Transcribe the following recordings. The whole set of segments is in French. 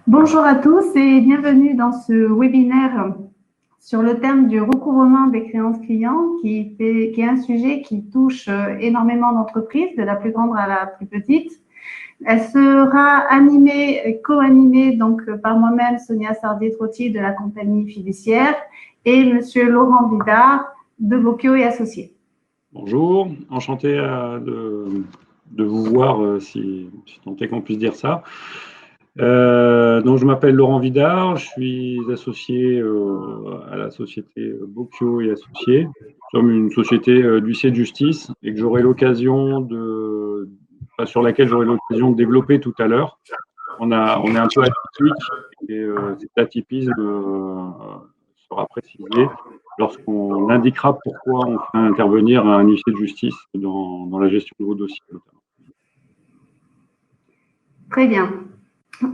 Bonjour à tous et bienvenue dans ce webinaire sur le thème du recouvrement des créances clients qui est un sujet qui touche énormément d'entreprises, de la plus grande à la plus petite. Elle sera animée et co-animée donc par moi-même, Sonia Sardier-Trotti de la compagnie fiduciaire et Monsieur Laurent Vidard de Bocchio et Associés. Bonjour, enchanté de vous voir, si tant est qu'on puisse dire ça. Donc je m'appelle Laurent Vidard, je suis associé à la société Bocchio et Associés. Nous sommes une société d'huissier de justice et que j'aurai l'occasion sur laquelle j'aurai l'occasion de développer tout à l'heure. On est un peu atypique et cet atypisme sera précisé lorsqu'on indiquera pourquoi on fait intervenir un huissier de justice dans la gestion de vos dossiers, notamment. Très bien.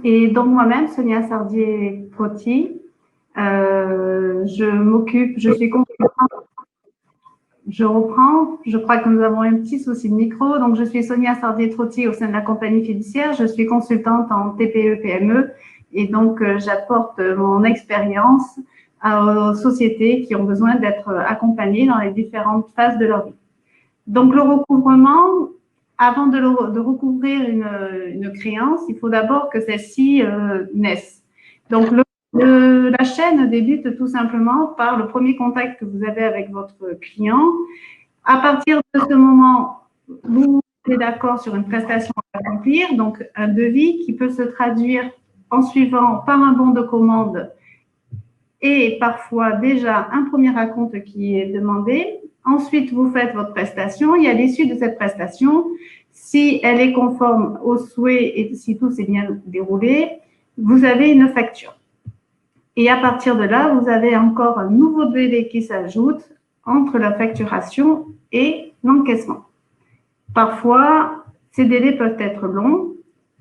Et donc moi-même, Sonia Sardier-Trotti, je suis consultante. Je reprends, je crois que nous avons un petit souci de micro. Donc, je suis Sonia Sardier-Trotti au sein de la compagnie fiduciaire. Je suis consultante en TPE-PME et donc j'apporte mon expérience aux sociétés qui ont besoin d'être accompagnées dans les différentes phases de leur vie. Donc, le recouvrement, avant de recouvrir une créance, il faut d'abord que celle-ci naisse. Donc, la chaîne débute tout simplement par le premier contact que vous avez avec votre client. À partir de ce moment, vous êtes d'accord sur une prestation à accomplir, donc un devis qui peut se traduire en suivant par un bon de commande et parfois déjà un premier acompte qui est demandé. Ensuite, vous faites votre prestation et à l'issue de cette prestation, si elle est conforme aux souhaits et si tout s'est bien déroulé, vous avez une facture. Et à partir de là, vous avez encore un nouveau délai qui s'ajoute entre la facturation et l'encaissement. Parfois, ces délais peuvent être longs.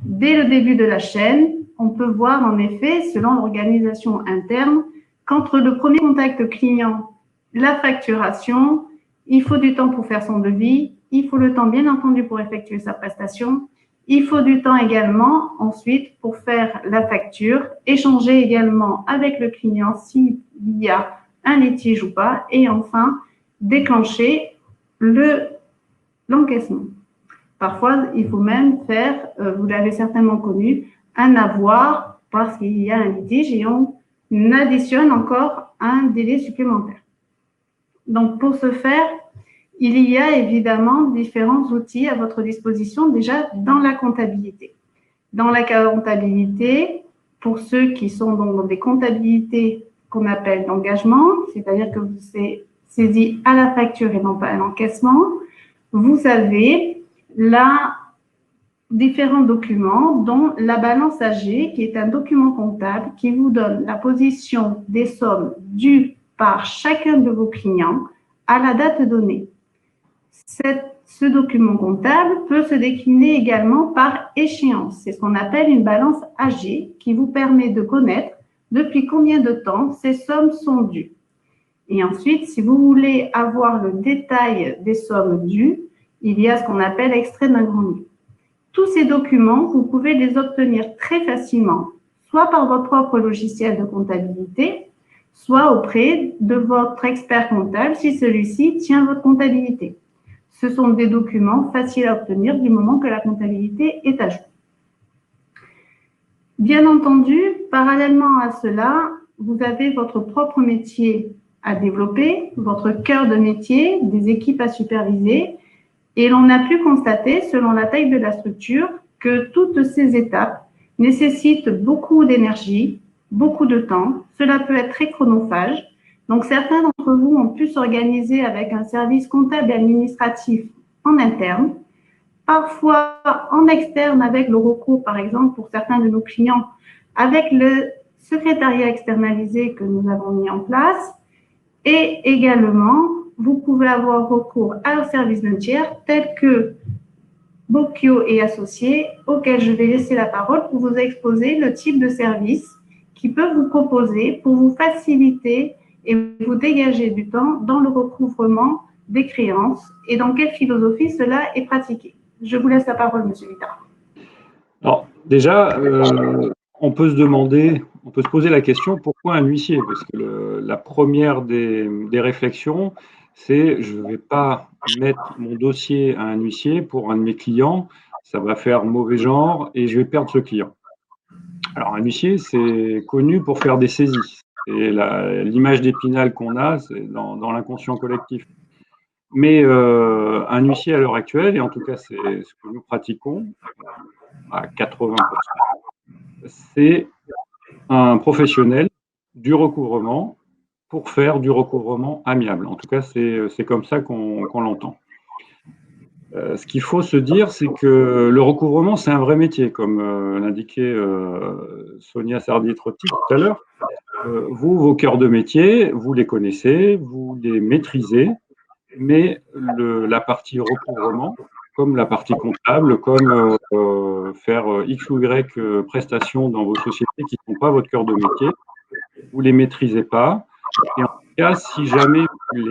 Dès le début de la chaîne, on peut voir en effet, selon l'organisation interne, qu'entre le premier contact client, la facturation, il faut du temps pour faire son devis, il faut le temps bien entendu pour effectuer sa prestation, il faut du temps également ensuite pour faire la facture, échanger également avec le client s'il y a un litige ou pas, et enfin déclencher l'encaissement. Parfois, il faut même faire, vous l'avez certainement connu, un avoir parce qu'il y a un litige et on additionne encore un délai supplémentaire. Donc, pour ce faire, il y a évidemment différents outils à votre disposition déjà dans la comptabilité. Dans la comptabilité, pour ceux qui sont dans des comptabilités qu'on appelle d'engagement, c'est-à-dire que vous êtes saisi à la facture et non pas à l'encaissement, vous avez là différents documents, dont la balance AG, qui est un document comptable qui vous donne la position des sommes dues par chacun de vos clients à la date donnée. Ce document comptable peut se décliner également par échéance. C'est ce qu'on appelle une balance AG qui vous permet de connaître depuis combien de temps ces sommes sont dues. Et ensuite, si vous voulez avoir le détail des sommes dues, il y a ce qu'on appelle extrait d'un grand livre. Tous ces documents, vous pouvez les obtenir très facilement, soit par votre propre logiciel de comptabilité, soit auprès de votre expert comptable si celui-ci tient votre comptabilité. Ce sont des documents faciles à obtenir du moment que la comptabilité est à jour. Bien entendu, parallèlement à cela, vous avez votre propre métier à développer, votre cœur de métier, des équipes à superviser. Et l'on a pu constater, selon la taille de la structure, que toutes ces étapes nécessitent beaucoup d'énergie, beaucoup de temps. Cela peut être très chronophage. Donc, certains d'entre vous ont pu s'organiser avec un service comptable et administratif en interne, parfois en externe avec le recours, par exemple, pour certains de nos clients, avec le secrétariat externalisé que nous avons mis en place. Et également, vous pouvez avoir recours à un service d'un tiers tel que Bocchio et Associés, auquel je vais laisser la parole pour vous exposer le type de service qui peut vous proposer pour vous faciliter et vous dégager du temps dans le recouvrement des créances et dans quelle philosophie cela est pratiqué. Je vous laisse la parole, Monsieur Vidard. Alors, déjà, on peut se poser la question, pourquoi un huissier? Parce que la première des réflexions, c'est je ne vais pas mettre mon dossier à un huissier pour un de mes clients, ça va faire mauvais genre et je vais perdre ce client. Alors un huissier, c'est connu pour faire des saisies. Et l'image d'Épinal qu'on a, c'est dans l'inconscient collectif. Mais un huissier à l'heure actuelle, et en tout cas c'est ce que nous pratiquons à 80%, c'est un professionnel du recouvrement pour faire du recouvrement amiable. En tout cas, c'est comme ça qu'on l'entend. Ce qu'il faut se dire, c'est que le recouvrement, c'est un vrai métier, comme l'indiquait Sonia Sardi-Trotti tout à l'heure. Vous, vos cœurs de métier, vous les connaissez, vous les maîtrisez, mais la partie recouvrement, comme la partie comptable, comme faire X ou Y prestations dans vos sociétés qui ne sont pas votre cœur de métier, vous ne les maîtrisez pas. Et en tout cas, si jamais vous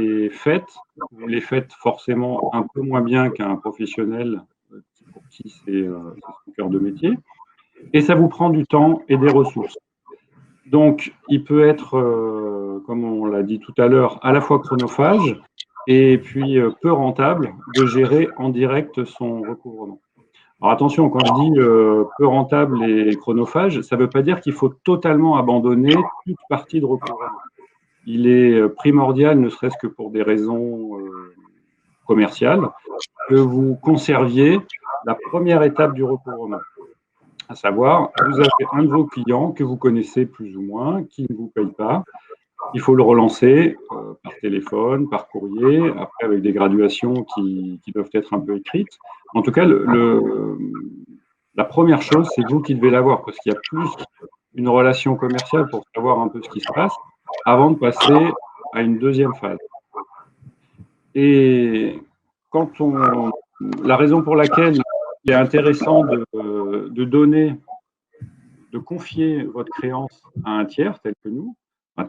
les faites forcément un peu moins bien qu'un professionnel pour qui c'est son cœur de métier, et ça vous prend du temps et des ressources. Donc, il peut être, comme on l'a dit tout à l'heure, à la fois chronophage et puis peu rentable de gérer en direct son recouvrement. Alors attention, quand je dis peu rentable et chronophage, ça ne veut pas dire qu'il faut totalement abandonner toute partie de recouvrement. Il est primordial, ne serait-ce que pour des raisons commerciales, que vous conserviez la première étape du recouvrement. À savoir, vous avez un de vos clients que vous connaissez plus ou moins, qui ne vous paye pas. Il faut le relancer par téléphone, par courrier, après avec des graduations qui doivent être un peu écrites. En tout cas, la première chose, c'est vous qui devez l'avoir, parce qu'il y a plus une relation commerciale pour savoir un peu ce qui se passe, avant de passer à une deuxième phase. Et la raison pour laquelle il est intéressant de confier votre créance à un tiers, tel que nous,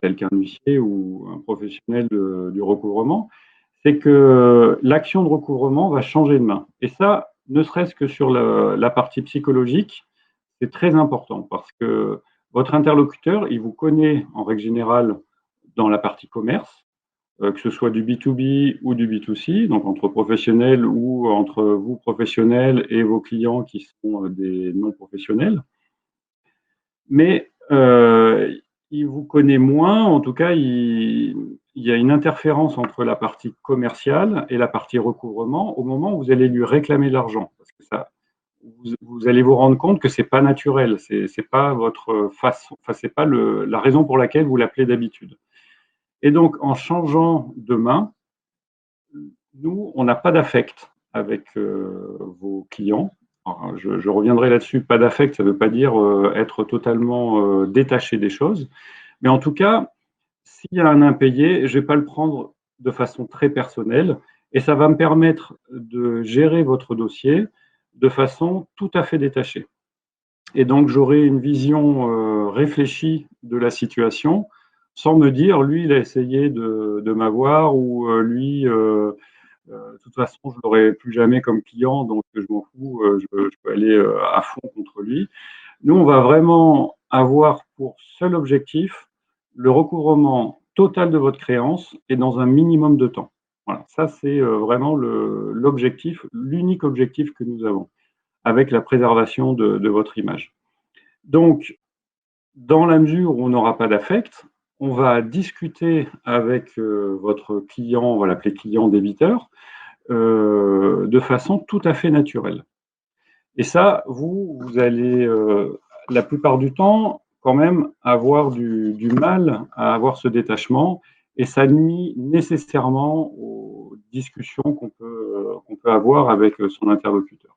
tel qu'un huissier ou un professionnel du recouvrement, c'est que l'action de recouvrement va changer de main. Et ça, ne serait-ce que sur la partie psychologique, c'est très important parce que votre interlocuteur, il vous connaît en règle générale dans la partie commerce, que ce soit du B2B ou du B2C, donc entre professionnels ou entre vous professionnels et vos clients qui sont des non-professionnels. Mais il vous connaît moins, en tout cas, il y a une interférence entre la partie commerciale et la partie recouvrement au moment où vous allez lui réclamer de l'argent. Parce que ça, vous allez vous rendre compte que c'est pas naturel, c'est pas votre façon, enfin, c'est pas la raison pour laquelle vous l'appelez d'habitude. Et donc, en changeant de main, nous, on n'a pas d'affect avec vos clients. Alors, je reviendrai là-dessus, pas d'affect, ça ne veut pas dire être totalement détaché des choses. Mais en tout cas, s'il y a un impayé, je ne vais pas le prendre de façon très personnelle et ça va me permettre de gérer votre dossier de façon tout à fait détachée. Et donc, j'aurai une vision réfléchie de la situation sans me dire, lui, il a essayé de m'avoir ou lui, de toute façon, je ne l'aurai plus jamais comme client, donc je m'en fous, je peux aller à fond contre lui. Nous, on va vraiment avoir pour seul objectif le recouvrement total de votre créance et dans un minimum de temps. Voilà, ça c'est vraiment l'objectif, l'unique objectif que nous avons avec la préservation de votre image. Donc, dans la mesure où on n'aura pas d'affect, on va discuter avec votre client, on va l'appeler client débiteur, de façon tout à fait naturelle. Et ça, vous allez la plupart du temps quand même avoir du mal à avoir ce détachement et ça nuit nécessairement aux discussions qu'on peut avoir avec son interlocuteur.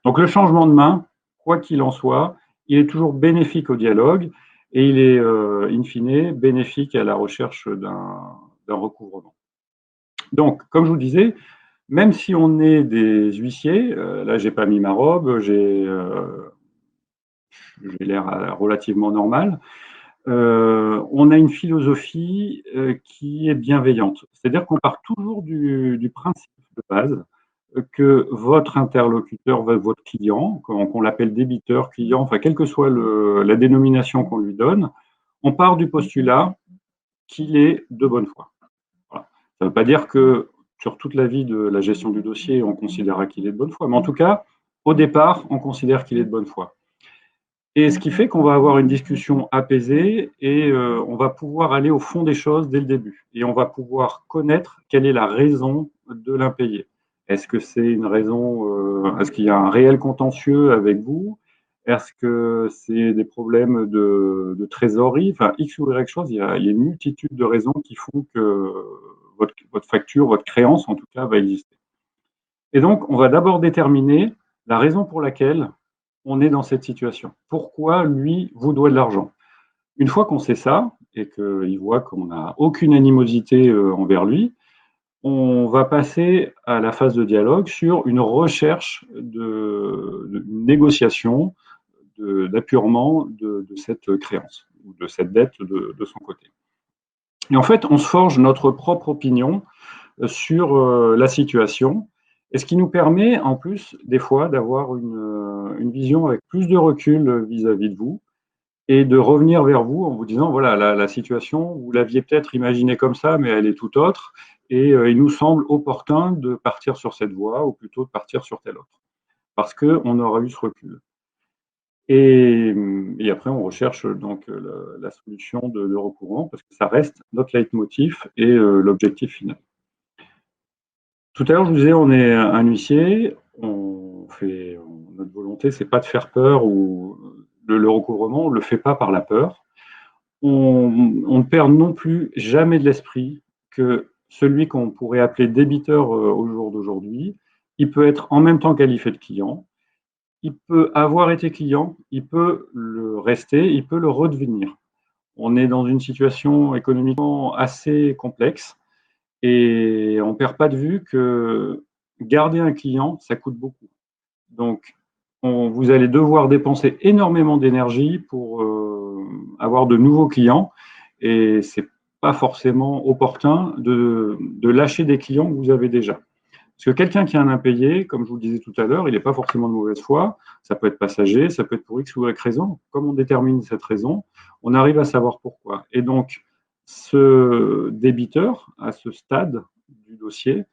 Donc le changement de main, quoi qu'il en soit, il est toujours bénéfique au dialogue et il est in fine bénéfique à la recherche d'un recouvrement. Donc, comme je vous disais, même si on est des huissiers, là j'ai pas mis ma robe, j'ai l'air relativement normal, on a une philosophie qui est bienveillante. C'est-à-dire qu'on part toujours du principe de base que votre interlocuteur, votre client, qu'on l'appelle débiteur, client, enfin, quelle que soit la dénomination qu'on lui donne, on part du postulat qu'il est de bonne foi. Voilà. Ça ne veut pas dire que sur toute la vie de la gestion du dossier, on considérera qu'il est de bonne foi, mais en tout cas, au départ, on considère qu'il est de bonne foi. Et ce qui fait qu'on va avoir une discussion apaisée et on va pouvoir aller au fond des choses dès le début. Et on va pouvoir connaître quelle est la raison de l'impayé. Est-ce que c'est une raison, est-ce qu'il y a un réel contentieux avec vous? Est-ce que c'est des problèmes de trésorerie? Enfin, X ou Y chose, il y a une multitude de raisons qui font que votre facture, votre créance en tout cas, va exister. Et donc, on va d'abord déterminer la raison pour laquelle on est dans cette situation. Pourquoi lui vous doit de l'argent? Une fois qu'on sait ça et qu'il voit qu'on n'a aucune animosité envers lui, on va passer à la phase de dialogue sur une recherche de négociation, d'appurement de cette créance ou de cette dette de son côté. Et en fait, on se forge notre propre opinion sur la situation, et ce qui nous permet en plus des fois d'avoir une vision avec plus de recul vis-à-vis de vous et de revenir vers vous en vous disant voilà, la situation, vous l'aviez peut-être imaginée comme ça, mais elle est tout autre, et il nous semble opportun de partir sur cette voie ou plutôt de partir sur telle autre, parce qu'on aura eu ce recul. Et après, on recherche donc la solution de recourant, parce que ça reste notre leitmotiv et l'objectif final. Tout à l'heure, je vous disais, on est un huissier, notre volonté, c'est pas de faire peur ou le recouvrement, on ne le fait pas par la peur. On ne perd non plus jamais de l'esprit que celui qu'on pourrait appeler débiteur au jour d'aujourd'hui, il peut être en même temps qualifié de client, il peut avoir été client, il peut le rester, il peut le redevenir. On est dans une situation économiquement assez complexe. Et on ne perd pas de vue que garder un client, ça coûte beaucoup. Donc, vous allez devoir dépenser énormément d'énergie pour avoir de nouveaux clients. Et ce n'est pas forcément opportun de lâcher des clients que vous avez déjà. Parce que quelqu'un qui a un impayé, comme je vous le disais tout à l'heure, il n'est pas forcément de mauvaise foi. Ça peut être passager, ça peut être pour X ou Y raison. Comme on détermine cette raison, on arrive à savoir pourquoi. Et donc, ce débiteur, à ce stade du dossier,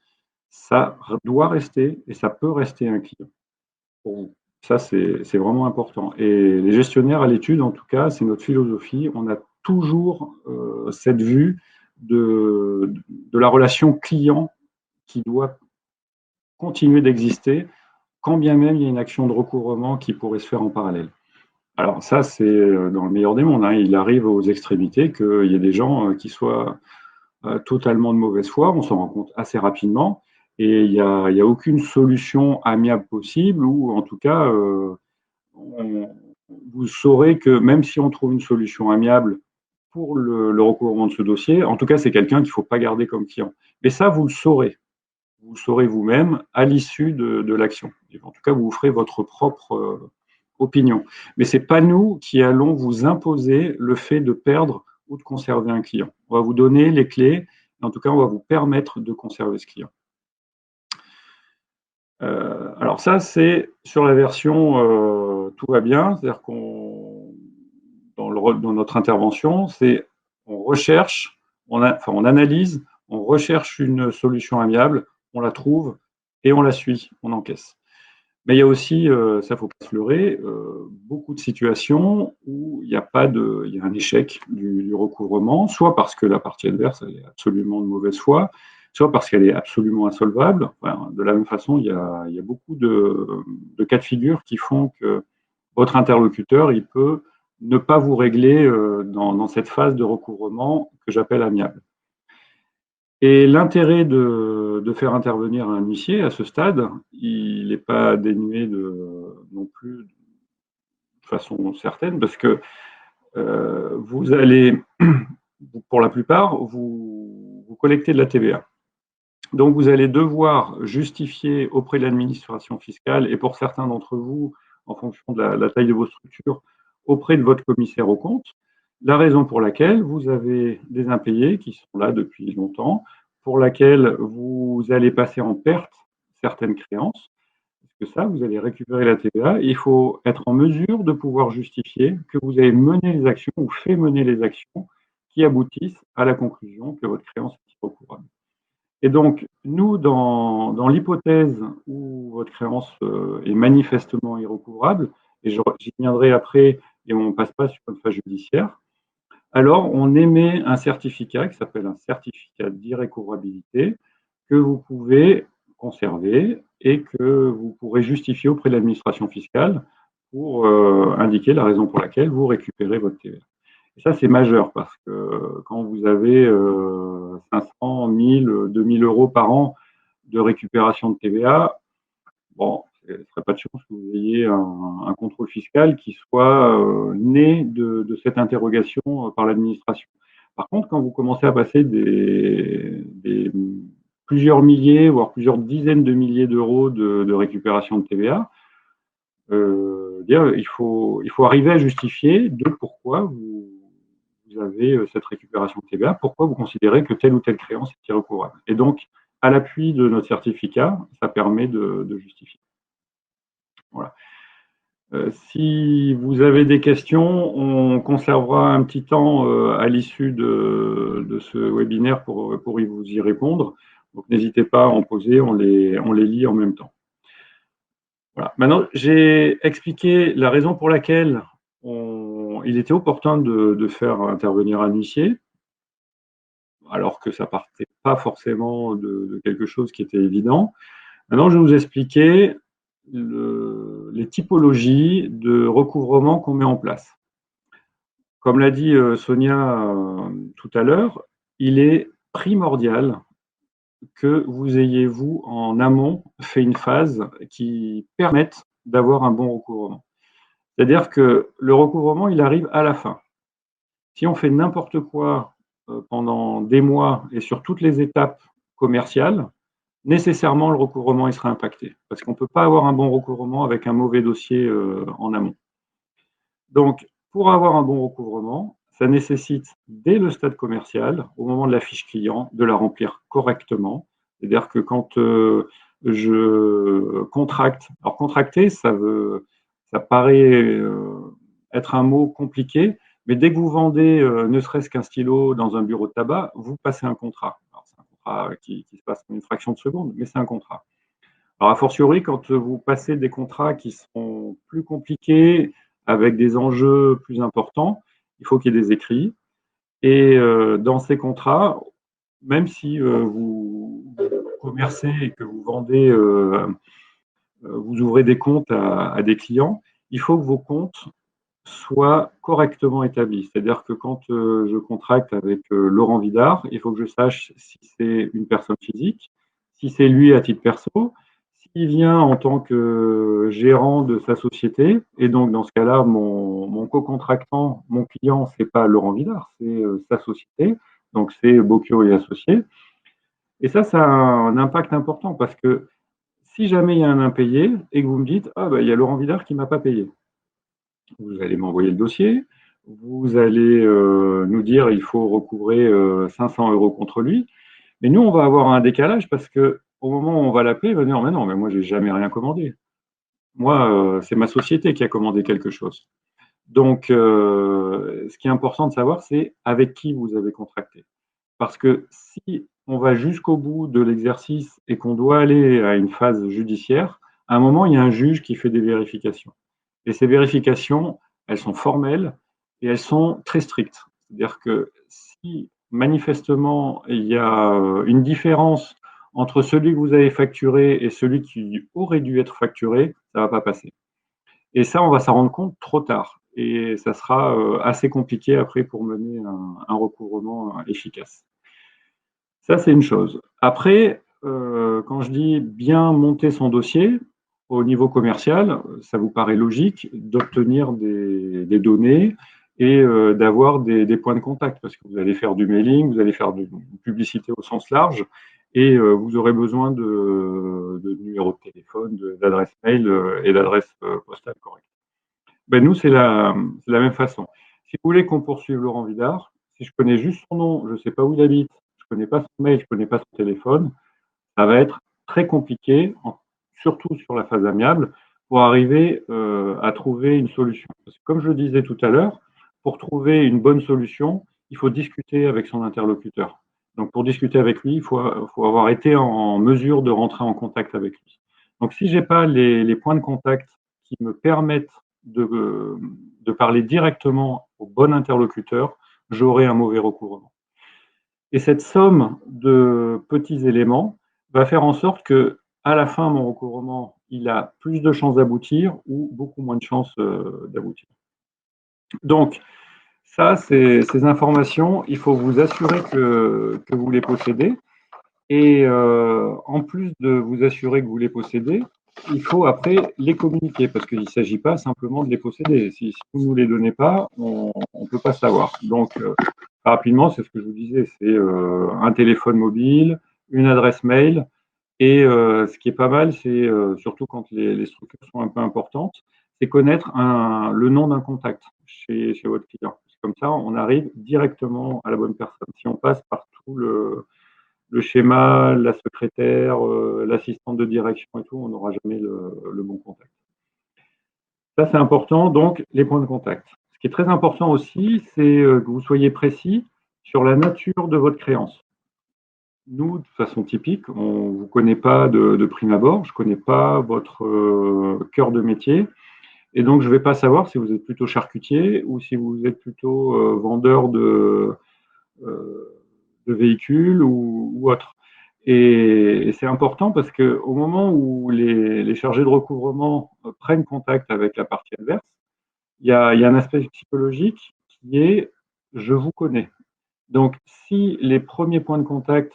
ça doit rester et ça peut rester un client pour vous. Ça, c'est vraiment important. Et les gestionnaires à l'étude, en tout cas, c'est notre philosophie. On a toujours cette vue de la relation client qui doit continuer d'exister, quand bien même il y a une action de recouvrement qui pourrait se faire en parallèle. Alors ça, c'est dans le meilleur des mondes. Hein. Il arrive aux extrémités qu'il y ait des gens qui soient totalement de mauvaise foi, on s'en rend compte assez rapidement, et il n'y a aucune solution amiable possible, ou en tout cas, vous saurez que même si on trouve une solution amiable pour le recouvrement de ce dossier, en tout cas, c'est quelqu'un qu'il ne faut pas garder comme client. Mais ça, vous le saurez. Vous le saurez vous-même à l'issue de l'action. En tout cas, vous ferez votre propre opinion. Mais ce n'est pas nous qui allons vous imposer le fait de perdre ou de conserver un client. On va vous donner les clés, et en tout cas, on va vous permettre de conserver ce client. Alors ça, c'est sur la version tout va bien, c'est-à-dire qu'on, dans notre intervention, c'est on recherche, on analyse, on recherche une solution amiable, on la trouve et on la suit, on encaisse. Mais il y a aussi, ça ne faut pas se leurrer, beaucoup de situations où il y a un échec du recouvrement, soit parce que la partie adverse elle est absolument de mauvaise foi, soit parce qu'elle est absolument insolvable. Enfin, de la même façon, il y a beaucoup de cas de figure qui font que votre interlocuteur, il peut ne pas vous régler dans cette phase de recouvrement que j'appelle amiable. Et l'intérêt de faire intervenir un huissier à ce stade, il n'est pas dénué non plus de façon certaine, parce que vous allez, pour la plupart, vous collectez de la TVA. Donc vous allez devoir justifier auprès de l'administration fiscale, et pour certains d'entre vous, en fonction de la taille de vos structures, auprès de votre commissaire aux comptes, la raison pour laquelle vous avez des impayés qui sont là depuis longtemps, pour laquelle vous allez passer en perte certaines créances. Parce que ça, vous allez récupérer la TVA. Et il faut être en mesure de pouvoir justifier que vous avez mené les actions ou fait mener les actions qui aboutissent à la conclusion que votre créance est irrecouvrable. Et donc, nous, dans l'hypothèse où votre créance est manifestement irrecouvrable, et j'y viendrai après, et on ne passe pas sur une phase judiciaire, alors on émet un certificat qui s'appelle un certificat d'irrécouvrabilité que vous pouvez conserver et que vous pourrez justifier auprès de l'administration fiscale pour indiquer la raison pour laquelle vous récupérez votre TVA. Et ça, c'est majeur parce que quand vous avez 500, 1000, 2000 euros par an de récupération de TVA, bon, ce ne serait pas de chance que vous ayez un contrôle fiscal qui soit né de cette interrogation par l'administration. Par contre, quand vous commencez à passer des plusieurs milliers, voire plusieurs dizaines de milliers d'euros de récupération de TVA, il faut arriver à justifier de pourquoi vous avez cette récupération de TVA, pourquoi vous considérez que telle ou telle créance est irrecouvrable. Et donc, à l'appui de notre certificat, ça permet de justifier. Voilà. Si vous avez des questions, on conservera un petit temps à l'issue de ce webinaire pour vous y répondre. Donc, n'hésitez pas à en poser, on les lit en même temps. Voilà. Maintenant, j'ai expliqué la raison pour laquelle il était opportun de faire intervenir un huissier, alors que ça partait pas forcément de quelque chose qui était évident. Maintenant, je vais vous expliquer les typologies de recouvrement qu'on met en place. Comme l'a dit Sonia tout à l'heure, il est primordial que vous ayez, vous, en amont, fait une phase qui permette d'avoir un bon recouvrement. C'est-à-dire que le recouvrement, il arrive à la fin. Si on fait n'importe quoi pendant des mois et sur toutes les étapes commerciales, nécessairement le recouvrement il sera impacté. Parce qu'on ne peut pas avoir un bon recouvrement avec un mauvais dossier en amont. Donc, pour avoir un bon recouvrement, ça nécessite, dès le stade commercial, au moment de la fiche client, de la remplir correctement. C'est-à-dire que quand je contracte, alors contracter, ça paraît être un mot compliqué, mais dès que vous vendez ne serait-ce qu'un stylo dans un bureau de tabac, vous passez un contrat. Alors, c'est un contrat qui se passe en une fraction de seconde, mais c'est un contrat. Alors, a fortiori, quand vous passez des contrats qui seront plus compliqués, avec des enjeux plus importants, il faut qu'il y ait des écrits. Et dans ces contrats, même si vous commercez et que vous vendez, vous ouvrez des comptes à des clients, il faut que vos comptes soient correctement établis. C'est-à-dire que quand je contracte avec Laurent Vidard, il faut que je sache si c'est une personne physique, si c'est lui à titre perso, s'il vient en tant que gérant de sa société, et donc dans ce cas-là, mon co-contractant, mon client, c'est pas Laurent Vidard, c'est sa société, donc c'est Bocchio et Associés. Et ça a un impact important parce que si jamais il y a un impayé et que vous me dites, ah ben, il y a Laurent Vidard qui m'a pas payé, vous allez m'envoyer le dossier, vous allez nous dire il faut recouvrer 500 euros contre lui, mais nous on va avoir un décalage parce que au moment où on va l'appeler, il va dire mais non, mais moi j'ai jamais rien commandé. Moi, c'est ma société qui a commandé quelque chose. Donc, ce qui est important de savoir, c'est avec qui vous avez contracté. Parce que si on va jusqu'au bout de l'exercice et qu'on doit aller à une phase judiciaire, à un moment, il y a un juge qui fait des vérifications. Et ces vérifications, elles sont formelles et elles sont très strictes. C'est-à-dire que si manifestement il y a une différence entre celui que vous avez facturé et celui qui aurait dû être facturé, ça ne va pas passer. Et ça, on va s'en rendre compte trop tard. Et ça sera assez compliqué après pour mener un recouvrement efficace. Ça, c'est une chose. Après, quand je dis bien monter son dossier, au niveau commercial, ça vous paraît logique d'obtenir des données et d'avoir des points de contact parce que vous allez faire du mailing, vous allez faire de publicité au sens large et vous aurez besoin de numéro de téléphone, d'adresse mail et d'adresse postale correcte. Ben nous, c'est la même façon. Si vous voulez qu'on poursuive Laurent Vidard, si je connais juste son nom, je ne sais pas où il habite, je ne connais pas son mail, je ne connais pas son téléphone, ça va être très compliqué, surtout sur la phase amiable, pour arriver à trouver une solution. Parce que comme je le disais tout à l'heure, pour trouver une bonne solution, il faut discuter avec son interlocuteur. Donc pour discuter avec lui, il faut avoir été en mesure de rentrer en contact avec lui. Donc si je n'ai pas les points de contact qui me permettent de parler directement au bon interlocuteur, j'aurai un mauvais recouvrement. Et cette somme de petits éléments va faire en sorte que, à la fin, mon recouvrement, il a plus de chances d'aboutir ou beaucoup moins de chances d'aboutir. Donc, ça, ces informations, il faut vous assurer que vous les possédez. Et en plus de vous assurer que vous les possédez, il faut après les communiquer parce qu'il ne s'agit pas simplement de les posséder. Si vous ne nous les donnez pas, on ne peut pas savoir. Donc, rapidement, c'est ce que je vous disais, c'est un téléphone mobile, une adresse mail, et ce qui est pas mal, c'est surtout quand les structures sont un peu importantes, c'est connaître le nom d'un contact chez votre client. Comme ça, on arrive directement à la bonne personne. Si on passe par tout le schéma, la secrétaire, l'assistante de direction et tout, on n'aura jamais le bon contact. Ça, c'est important, donc les points de contact. Ce qui est très important aussi, c'est que vous soyez précis sur la nature de votre créance. Nous, de façon typique, on ne vous connaît pas de prime abord, je ne connais pas votre cœur de métier, et donc je ne vais pas savoir si vous êtes plutôt charcutier ou si vous êtes plutôt vendeur de véhicules ou autre. Et c'est important parce qu'au moment où les chargés de recouvrement prennent contact avec la partie adverse, il y a un aspect psychologique qui est je vous connais. Donc, si les premiers points de contact,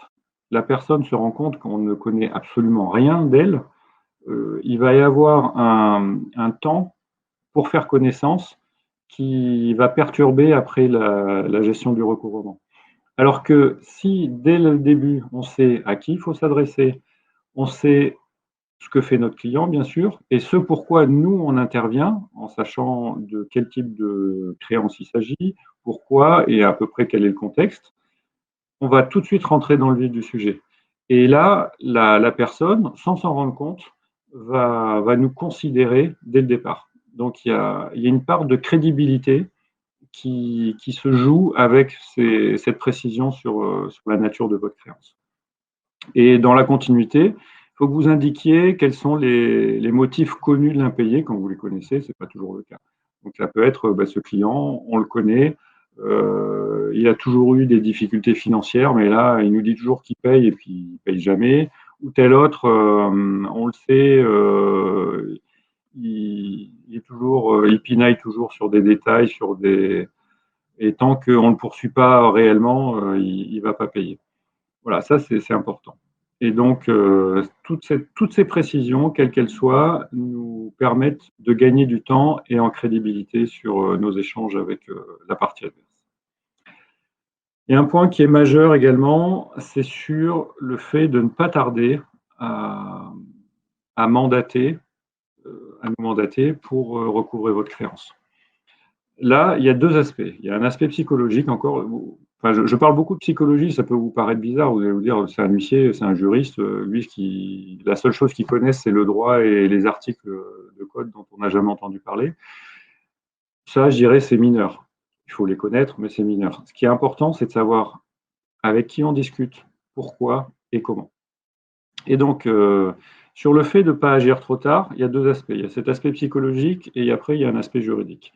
la personne se rend compte qu'on ne connaît absolument rien d'elle, il va y avoir un temps pour faire connaissance qui va perturber après la gestion du recouvrement. Alors que si dès le début, on sait à qui il faut s'adresser, on sait ce que fait notre client, bien sûr, et ce pourquoi nous, on intervient, en sachant de quel type de créance il s'agit, pourquoi et à peu près quel est le contexte, on va tout de suite rentrer dans le vif du sujet. Et là, la personne, sans s'en rendre compte, va nous considérer dès le départ. Donc, il y a une part de crédibilité qui se joue avec cette précision sur la nature de votre créance. Et dans la continuité, il faut que vous indiquiez quels sont les motifs connus de l'impayé. Quand vous les connaissez, ce n'est pas toujours le cas. Donc ça peut être ce client, on le connaît, il a toujours eu des difficultés financières, mais là, il nous dit toujours qu'il paye et puis il ne paye jamais. Ou tel autre, on le sait, il pinaille toujours sur des détails, et tant qu'on ne le poursuit pas réellement, il ne va pas payer. Voilà, ça c'est important. Et donc, toutes ces précisions, quelles qu'elles soient, nous permettent de gagner du temps et en crédibilité sur nos échanges avec la partie adverse. Et un point qui est majeur également, c'est sur le fait de ne pas tarder à mandater, à nous mandater pour recouvrer votre créance. Là, il y a deux aspects. Il y a un aspect psychologique encore. Enfin, je parle beaucoup de psychologie, ça peut vous paraître bizarre. Vous allez vous dire, c'est un huissier, c'est un juriste. Lui, la seule chose qu'il connaît, c'est le droit et les articles de code dont on n'a jamais entendu parler. Ça, je dirais, c'est mineur. Il faut les connaître, mais c'est mineur. Ce qui est important, c'est de savoir avec qui on discute, pourquoi et comment. Et donc, sur le fait de ne pas agir trop tard, il y a deux aspects. Il y a cet aspect psychologique et après, il y a un aspect juridique.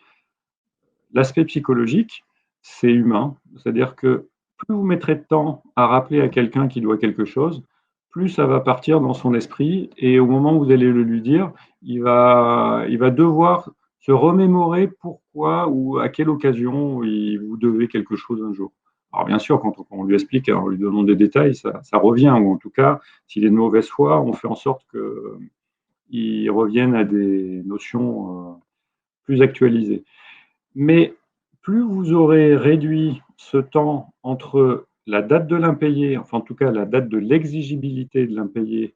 L'aspect psychologique, c'est humain. C'est-à-dire que plus vous mettrez de temps à rappeler à quelqu'un qui doit quelque chose, plus ça va partir dans son esprit. Et au moment où vous allez le lui dire, il va devoir se remémorer pourquoi ou à quelle occasion vous devez quelque chose un jour. Alors bien sûr, quand on lui explique, en lui donnant des détails, ça revient. Ou en tout cas, s'il est de mauvaise foi, on fait en sorte qu'il revienne à des notions plus actualisées. Mais plus vous aurez réduit ce temps entre la date de l'impayé, enfin en tout cas la date de l'exigibilité de l'impayé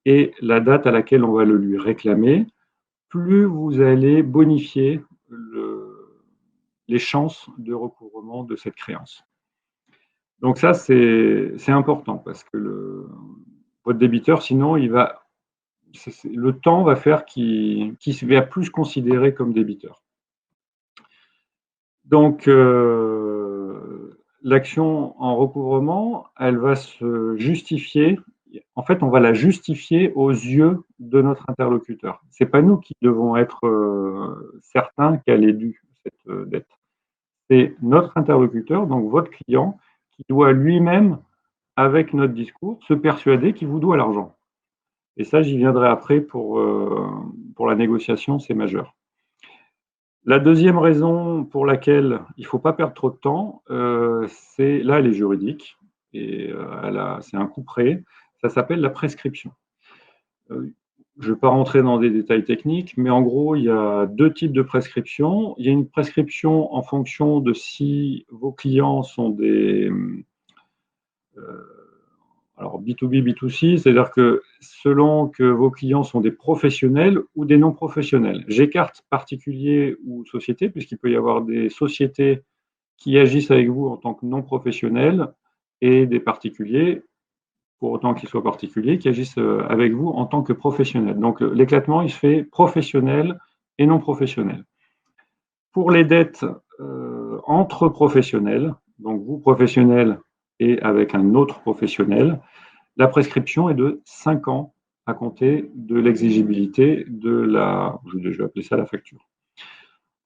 et la date à laquelle on va le lui réclamer, plus vous allez bonifier les chances de recouvrement de cette créance. Donc ça, c'est important parce que votre débiteur, sinon, le temps va faire qu'il va plus se considérer comme débiteur. Donc, l'action en recouvrement, elle va se justifier. En fait, on va la justifier aux yeux de notre interlocuteur. Ce n'est pas nous qui devons être certains qu'elle est due, cette dette. C'est notre interlocuteur, donc votre client, qui doit lui-même, avec notre discours, se persuader qu'il vous doit l'argent. Et ça, j'y viendrai après pour la négociation, c'est majeur. La deuxième raison pour laquelle il ne faut pas perdre trop de temps, elle est juridique et c'est un coup près. Ça s'appelle la prescription. Je ne vais pas rentrer dans des détails techniques, mais en gros, il y a deux types de prescription. Il y a une prescription en fonction de si vos clients sont des alors B2B, B2C, c'est-à-dire que selon que vos clients sont des professionnels ou des non professionnels. J'écarte particuliers ou sociétés, puisqu'il peut y avoir des sociétés qui agissent avec vous en tant que non professionnels et des particuliers, pour autant qu'ils soient particuliers, qui agissent avec vous en tant que professionnels. Donc l'éclatement, il se fait professionnel et non professionnel. Pour les dettes entre professionnels, donc vous professionnels et avec un autre professionnel, la prescription est de 5 ans à compter de l'exigibilité de je vais appeler ça la facture.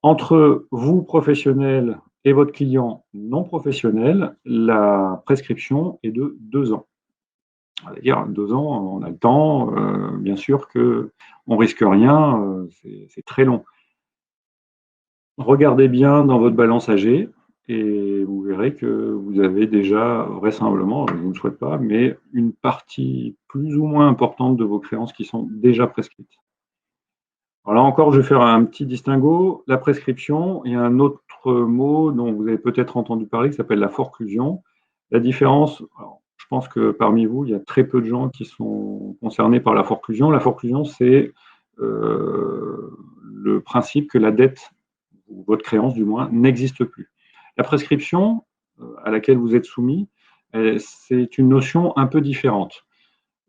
Entre vous, professionnel, et votre client non professionnel, la prescription est de 2 ans. On va dire 2 ans, on a le temps, bien sûr qu'on ne risque rien, c'est très long. Regardez bien dans votre balance AG et vous verrez que vous avez déjà vraisemblablement, je ne le souhaite pas, mais une partie plus ou moins importante de vos créances qui sont déjà prescrites. Alors là encore, je vais faire un petit distinguo. La prescription, il y a un autre mot dont vous avez peut-être entendu parler qui s'appelle la forclusion. La différence, alors, je pense que parmi vous, il y a très peu de gens qui sont concernés par la forclusion. La forclusion, c'est le principe que la dette, ou votre créance du moins, n'existe plus. La prescription à laquelle vous êtes soumis, c'est une notion un peu différente,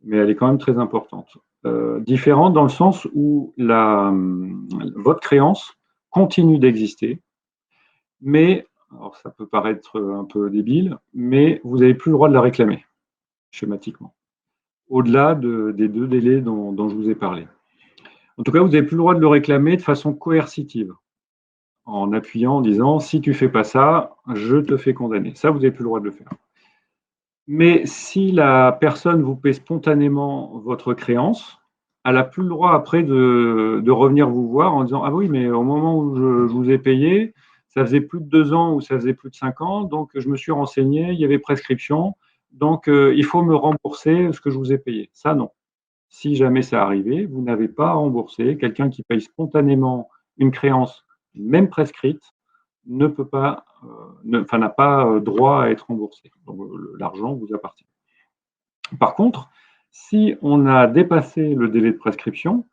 mais elle est quand même très importante. Différente dans le sens où votre créance continue d'exister, mais, alors ça peut paraître un peu débile, mais vous n'avez plus le droit de la réclamer, schématiquement, au-delà des 2 délais dont je vous ai parlé. En tout cas, vous n'avez plus le droit de le réclamer de façon coercitive, en appuyant, en disant « si tu ne fais pas ça, je te fais condamner ». Ça, vous n'avez plus le droit de le faire. Mais si la personne vous paie spontanément votre créance, elle n'a plus le droit après de revenir vous voir en disant « ah oui, mais au moment où je vous ai payé, ça faisait plus de 2 ans ou ça faisait plus de 5 ans, donc je me suis renseigné, il y avait prescription, donc il faut me rembourser ce que je vous ai payé ». Ça, non. Si jamais ça arrivait, vous n'avez pas à rembourser. Quelqu'un qui paye spontanément une créance, même prescrite, n'a pas droit à être remboursé. Donc l'argent vous appartient. Par contre, si on a dépassé le délai de prescription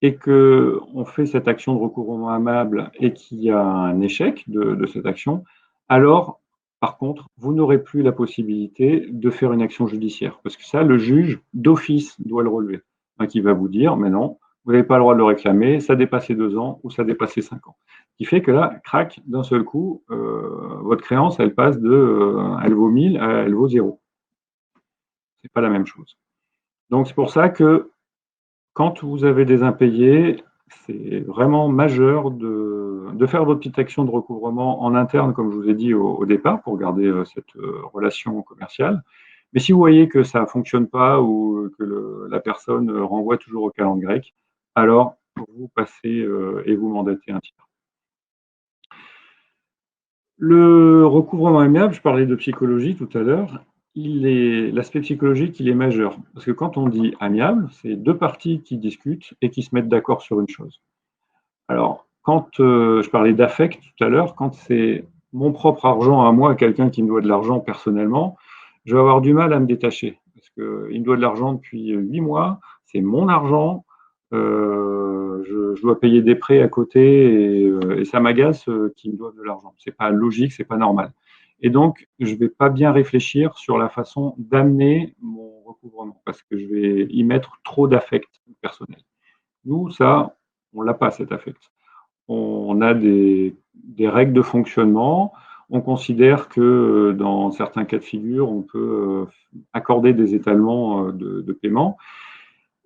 et qu'on fait cette action de recouvrement aimable et qu'il y a un échec de cette action, alors, par contre, vous n'aurez plus la possibilité de faire une action judiciaire. Parce que ça, le juge d'office doit le relever. Donc, il va vous dire, mais non, vous n'avez pas le droit de le réclamer, ça a dépassé 2 ans ou ça a dépassé 5 ans. Ce qui fait que là, crac, d'un seul coup, votre créance, elle passe elle vaut 1000, elle vaut 0. Ce n'est pas la même chose. Donc, c'est pour ça que quand vous avez des impayés, c'est vraiment majeur de faire votre petite action de recouvrement en interne, comme je vous ai dit au départ, pour garder cette relation commerciale. Mais si vous voyez que ça ne fonctionne pas ou que la personne renvoie toujours au calendrier grec, alors vous passez et vous mandatez un tiers. Le recouvrement amiable, je parlais de psychologie tout à l'heure, l'aspect psychologique, il est majeur. Parce que quand on dit amiable, c'est 2 parties qui discutent et qui se mettent d'accord sur une chose. Alors, quand je parlais d'affect tout à l'heure, quand c'est mon propre argent à moi, quelqu'un qui me doit de l'argent personnellement, je vais avoir du mal à me détacher. Parce qu'il me doit de l'argent depuis 8 mois, c'est mon argent, je dois payer des prêts à côté et ça m'agace qu'il me doive de l'argent. Ce n'est pas logique, ce n'est pas normal. Et donc, je ne vais pas bien réfléchir sur la façon d'amener mon recouvrement parce que je vais y mettre trop d'affect personnel. Nous, ça, on l'a pas, cet affect. On a des règles de fonctionnement. On considère que dans certains cas de figure, on peut accorder des étalements de paiement.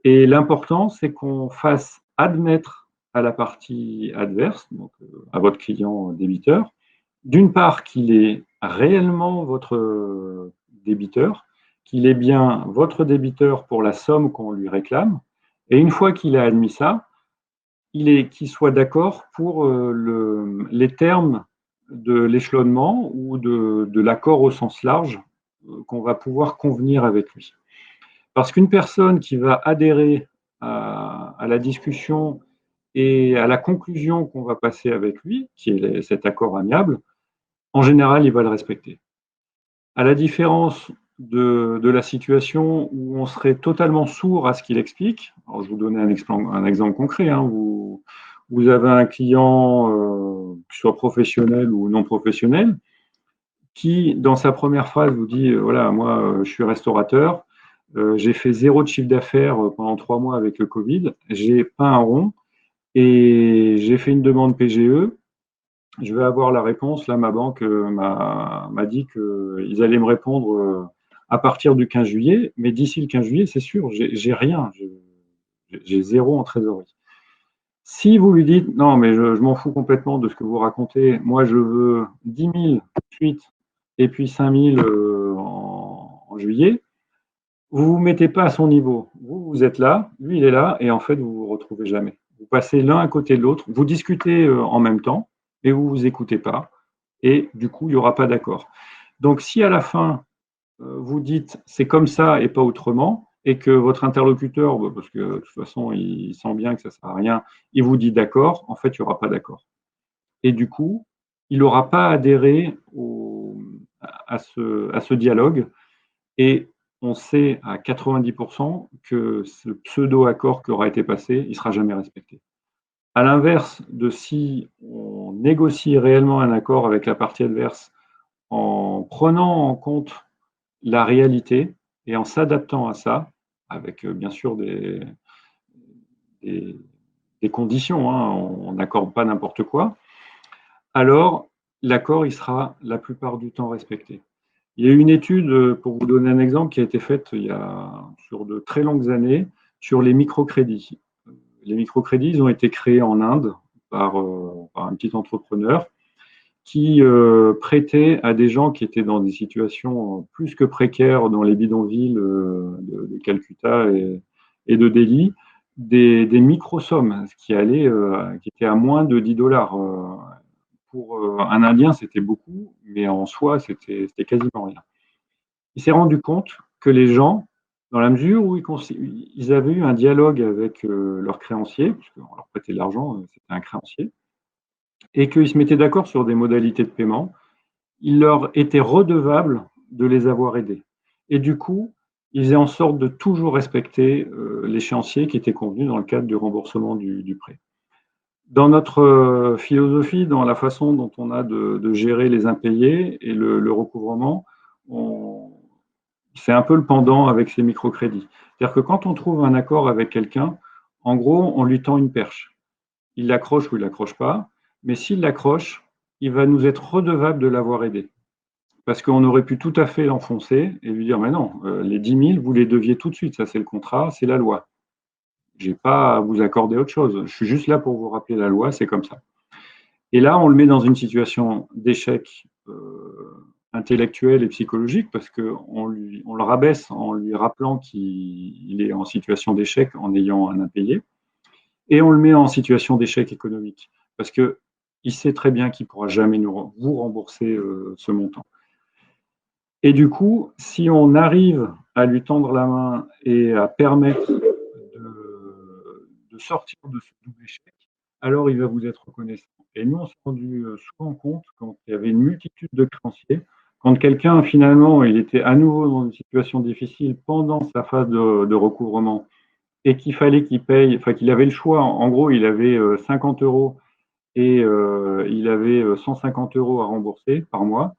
Et l'important, c'est qu'on fasse admettre à la partie adverse, donc à votre client débiteur, d'une part qu'il est réellement votre débiteur, qu'il est bien votre débiteur pour la somme qu'on lui réclame, et une fois qu'il a admis ça, qu'il soit d'accord pour les termes de l'échelonnement ou de l'accord au sens large qu'on va pouvoir convenir avec lui. Parce qu'une personne qui va adhérer à la discussion et à la conclusion qu'on va passer avec lui, qui est cet accord amiable, en général, il va le respecter. À la différence de la situation où on serait totalement sourd à ce qu'il explique, alors je vais vous donner un exemple concret, hein, vous avez un client, qu'il soit professionnel ou non professionnel, qui, dans sa première phrase, vous dit, voilà, moi, je suis restaurateur, j'ai fait 0 de chiffre d'affaires pendant 3 mois avec le Covid, j'ai pas un rond et j'ai fait une demande PGE. Je vais avoir la réponse. Là, ma banque m'a dit qu'ils allaient me répondre à partir du 15 juillet, mais d'ici le 15 juillet, c'est sûr, j'ai rien, j'ai 0 en trésorerie. Si vous lui dites non, mais je m'en fous complètement de ce que vous racontez, moi je veux 10 000 tout de suite et puis 5 000 en juillet, vous ne vous mettez pas à son niveau. Vous êtes là, lui il est là, et en fait vous ne vous retrouvez jamais. Vous passez l'un à côté de l'autre, vous discutez en même temps, et vous ne vous écoutez pas, et du coup il n'y aura pas d'accord. Donc si à la fin vous dites c'est comme ça et pas autrement, et que votre interlocuteur, parce que de toute façon il sent bien que ça ne sert à rien, il vous dit d'accord, en fait il n'y aura pas d'accord. Et du coup, il n'aura pas adhéré à ce dialogue, et on sait à 90% que ce pseudo-accord qui aura été passé, il ne sera jamais respecté. À l'inverse de si on négocie réellement un accord avec la partie adverse en prenant en compte la réalité et en s'adaptant à ça, avec bien sûr des, des conditions, hein, on n'accorde pas n'importe quoi, alors l'accord il sera la plupart du temps respecté. Il y a une étude, pour vous donner un exemple, qui a été faite sur de très longues années sur les microcrédits. Les microcrédits, ils ont été créés en Inde par un petit entrepreneur qui prêtait à des gens qui étaient dans des situations plus que précaires dans les bidonvilles de Calcutta et de Delhi, des micro-sommes, ce qui était à moins de 10 dollars. Pour un Indien, c'était beaucoup, mais en soi, c'était quasiment rien. Il s'est rendu compte que les gens, dans la mesure où ils avaient eu un dialogue avec leurs créanciers, puisqu'on leur prêtait de l'argent, c'était un créancier, et qu'ils se mettaient d'accord sur des modalités de paiement, il leur était redevable de les avoir aidés. Et du coup, ils faisaient en sorte de toujours respecter l'échéancier qui était convenu dans le cadre du remboursement du prêt. Dans notre philosophie, dans la façon dont on a de gérer les impayés et le recouvrement, c'est un peu le pendant avec ces microcrédits. C'est-à-dire que quand on trouve un accord avec quelqu'un, en gros, on lui tend une perche. Il l'accroche ou il l'accroche pas, mais s'il l'accroche, il va nous être redevable de l'avoir aidé. Parce qu'on aurait pu tout à fait l'enfoncer et lui dire, mais non, les 10 000, vous les deviez tout de suite, ça c'est le contrat, c'est la loi. Je n'ai pas à vous accorder autre chose. Je suis juste là pour vous rappeler la loi, c'est comme ça. Et là, on le met dans une situation d'échec intellectuel et psychologique parce qu'on le rabaisse en lui rappelant qu'il est en situation d'échec en ayant un impayé. Et on le met en situation d'échec économique parce qu'il sait très bien qu'il ne pourra jamais vous rembourser ce montant. Et du coup, si on arrive à lui tendre la main et à permettre de sortir de ce double échec, alors il va vous être reconnaissant. Et nous, on s'est rendu souvent compte quand il y avait une multitude de créanciers, quand quelqu'un, finalement, il était à nouveau dans une situation difficile pendant sa phase de recouvrement et qu'il fallait qu'il paye, enfin qu'il avait le choix, en gros, il avait 50 euros et il avait 150 euros à rembourser par mois.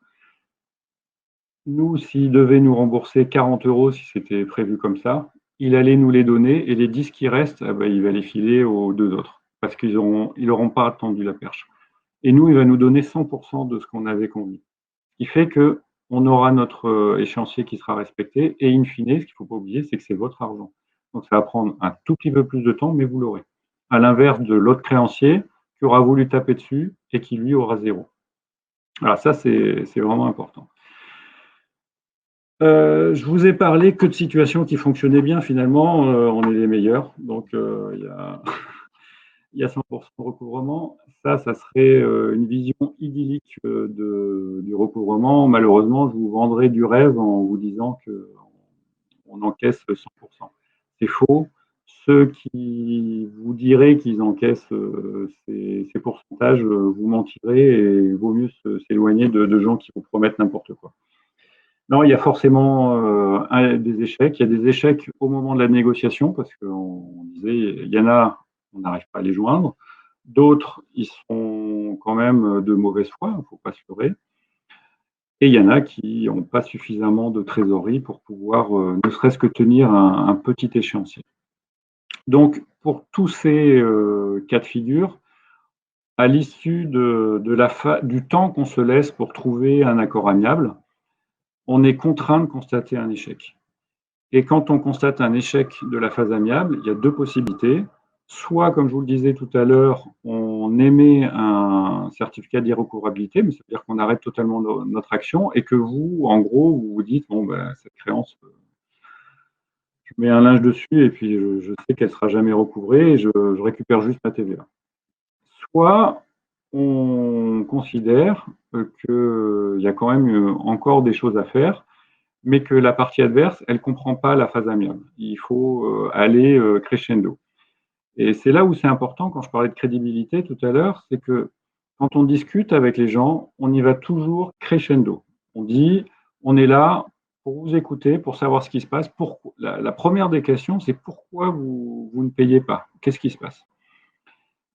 nous, s'il devait nous rembourser 40 euros, si c'était prévu comme ça, il allait nous les donner et les 10 qui restent, ah ben, il va les filer aux deux autres parce ils n'auront pas attendu la perche. Et nous, il va nous donner 100% de ce qu'on avait convenu. Ce qui fait qu'on aura notre échéancier qui sera respecté et in fine, ce qu'il ne faut pas oublier, c'est que c'est votre argent. Donc ça va prendre un tout petit peu plus de temps, mais vous l'aurez. À l'inverse de l'autre créancier qui aura voulu taper dessus et qui lui aura zéro. Voilà, ça c'est vraiment important. Je vous ai parlé que de situations qui fonctionnaient bien. Finalement, on est les meilleurs. Donc, il y a 100% de recouvrement. Ça serait une vision idyllique du recouvrement. Malheureusement, je vous vendrai du rêve en vous disant qu'on encaisse 100%. C'est faux. Ceux qui vous diraient qu'ils encaissent ces pourcentages, vous mentirez et il vaut mieux s'éloigner de gens qui vous promettent n'importe quoi. Non, il y a forcément des échecs. Il y a des échecs au moment de la négociation parce qu'on disait, il y en a, on n'arrive pas à les joindre. D'autres, ils sont quand même de mauvaise foi, il ne faut pas se leurrer. Et il y en a qui n'ont pas suffisamment de trésorerie pour pouvoir ne serait-ce que tenir un petit échéancier. Donc, pour tous ces cas de figure, à l'issue du temps qu'on se laisse pour trouver un accord amiable, on est contraint de constater un échec. Et quand on constate un échec de la phase amiable, il y a deux possibilités. Soit, comme je vous le disais tout à l'heure, on émet un certificat d'irrecouvrabilité, mais c'est-à-dire qu'on arrête totalement notre action et que vous, en gros, vous vous dites, bon, ben, cette créance, je mets un linge dessus et puis je sais qu'elle ne sera jamais recouvrée et je récupère juste ma TVA. Soit on considère qu'il y a quand même encore des choses à faire, mais que la partie adverse, elle ne comprend pas la phase amiable. Il faut aller crescendo. Et c'est là où c'est important, quand je parlais de crédibilité tout à l'heure, c'est que quand on discute avec les gens, on y va toujours crescendo. On dit, on est là pour vous écouter, pour savoir ce qui se passe. La première des questions, c'est pourquoi vous ne payez pas? Qu'est-ce qui se passe?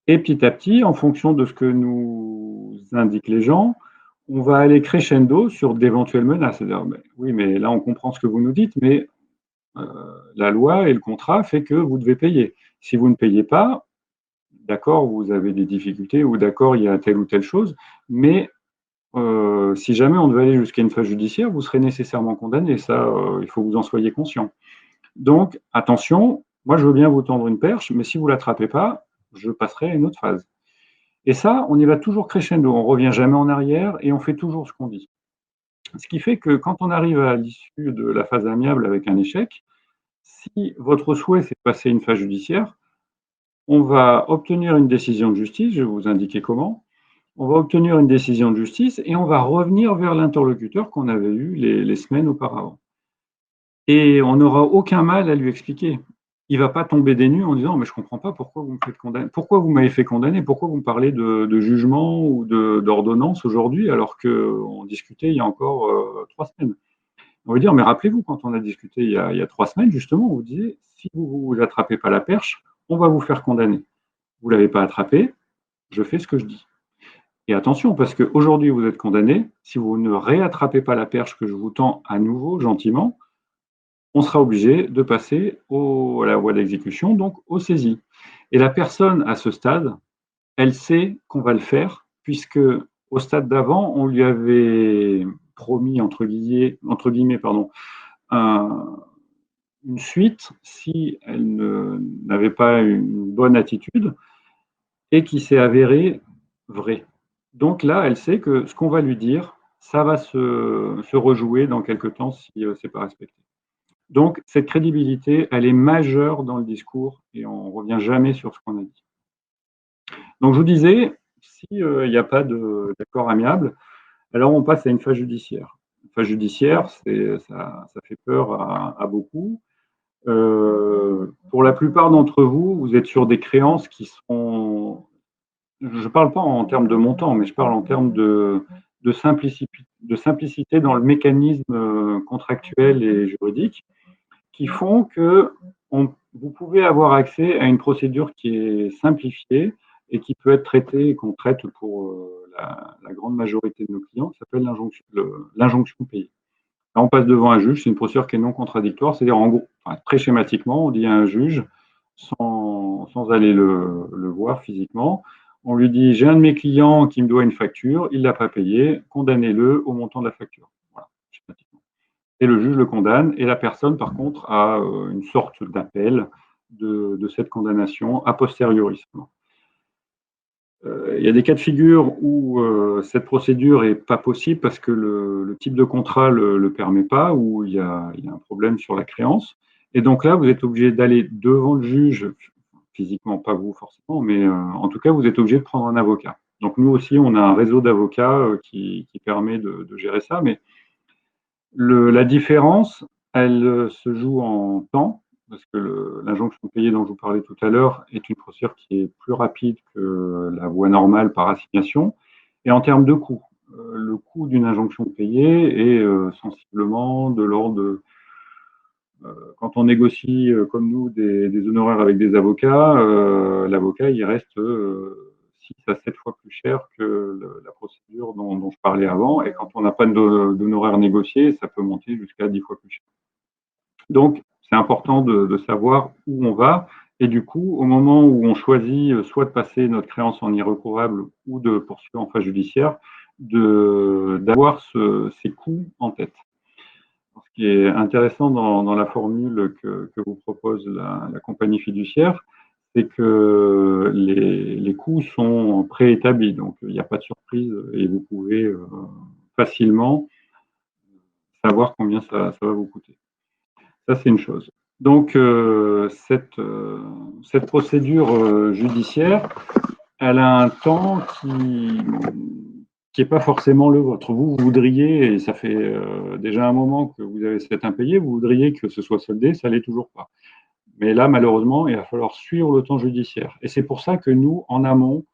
Et petit à petit, en fonction de ce que nous indiquent les gens, on va aller crescendo sur d'éventuelles menaces. C'est-à-dire, oui, mais là, on comprend ce que vous nous dites, mais la loi et le contrat fait que vous devez payer. Si vous ne payez pas, d'accord, vous avez des difficultés ou d'accord, il y a telle ou telle chose, mais si jamais on devait aller jusqu'à une phase judiciaire, vous serez nécessairement condamné. Ça, il faut que vous en soyez conscient. Donc, attention, moi, je veux bien vous tendre une perche, mais si vous ne l'attrapez pas, je passerai à une autre phase. Et ça, on y va toujours crescendo. On ne revient jamais en arrière et on fait toujours ce qu'on dit. Ce qui fait que quand on arrive à l'issue de la phase amiable avec un échec, si votre souhait, c'est de passer une phase judiciaire, on va obtenir une décision de justice, je vais vous indiquer comment. On va obtenir une décision de justice et on va revenir vers l'interlocuteur qu'on avait eu les semaines auparavant. Et on n'aura aucun mal à lui expliquer. Il ne va pas tomber des nues en disant mais je ne comprends pas pourquoi vous me faites condamner, pourquoi vous m'avez fait condamner, pourquoi vous me parlez de jugement ou d'ordonnance aujourd'hui alors qu'on discutait il y a encore 3 semaines. On va dire mais rappelez-vous quand on a discuté il y a 3 semaines justement, on vous disait si vous n'attrapez pas la perche, on va vous faire condamner. Vous ne l'avez pas attrapé, je fais ce que je dis. Et attention, parce qu'aujourd'hui, vous êtes condamné. Si vous ne réattrapez pas la perche que je vous tends à nouveau, gentiment, on sera obligé de passer à la voie d'exécution, donc aux saisies. Et la personne, à ce stade, elle sait qu'on va le faire, puisque au stade d'avant, on lui avait promis, entre guillemets, une suite si elle n'avait pas une bonne attitude et qui s'est avérée vraie. Donc là, elle sait que ce qu'on va lui dire, ça va se rejouer dans quelques temps si ce n'est pas respecté. Donc, cette crédibilité, elle est majeure dans le discours et on ne revient jamais sur ce qu'on a dit. Donc, je vous disais, s'il n'y a pas d'accord amiable, alors on passe à une phase judiciaire. Une phase judiciaire, ça fait peur à beaucoup. Pour la plupart d'entre vous, vous êtes sur des créances qui sont je ne parle pas en termes de montant, mais je parle en termes de simplicité dans le mécanisme contractuel et juridique, qui font que vous pouvez avoir accès à une procédure qui est simplifiée et qui peut être traitée et qu'on traite pour la grande majorité de nos clients, qui s'appelle l'injonction payée. Là, on passe devant un juge, c'est une procédure qui est non contradictoire, c'est-à-dire en gros, enfin, très schématiquement, on dit à un juge, sans aller le voir physiquement, on lui dit, j'ai un de mes clients qui me doit une facture, il ne l'a pas payé, condamnez-le au montant de la facture. Voilà, schématiquement. Et le juge le condamne, et la personne, par contre, a une sorte d'appel de cette condamnation a posteriori. Il y a des cas de figure où cette procédure n'est pas possible parce que le type de contrat ne le permet pas, où il y a un problème sur la créance. Et donc là, vous êtes obligé d'aller devant le juge, physiquement pas vous forcément, mais en tout cas, vous êtes obligé de prendre un avocat. Donc nous aussi, on a un réseau d'avocats qui permet de gérer ça, mais la différence, elle se joue en temps, parce que l'injonction payée dont je vous parlais tout à l'heure est une procédure qui est plus rapide que la voie normale par assignation, et en termes de coût. Le coût d'une injonction payée est sensiblement de l'ordre de, quand on négocie comme nous des honoraires avec des avocats, l'avocat il reste 6 à 7 fois plus cher que la procédure dont je parlais avant, et quand on n'a pas d'honoraires négociés, ça peut monter jusqu'à 10 fois plus cher. Donc, c'est important de savoir où on va, et du coup, au moment où on choisit soit de passer notre créance en irrecouvrable ou de poursuivre en phase judiciaire, d'avoir ces coûts en tête. Ce qui est intéressant dans la formule que vous propose la compagnie fiduciaire, c'est que les coûts sont préétablis, donc il n'y a pas de surprise et vous pouvez facilement savoir combien ça va vous coûter. Ça, c'est une chose. Donc, cette procédure judiciaire, elle a un temps qui n'est pas forcément le vôtre. Vous voudriez, et ça fait déjà un moment que vous avez cet impayé, vous voudriez que ce soit soldé, ça ne l'est toujours pas. Mais là, malheureusement, il va falloir suivre le temps judiciaire. Et c'est pour ça que nous, en amont,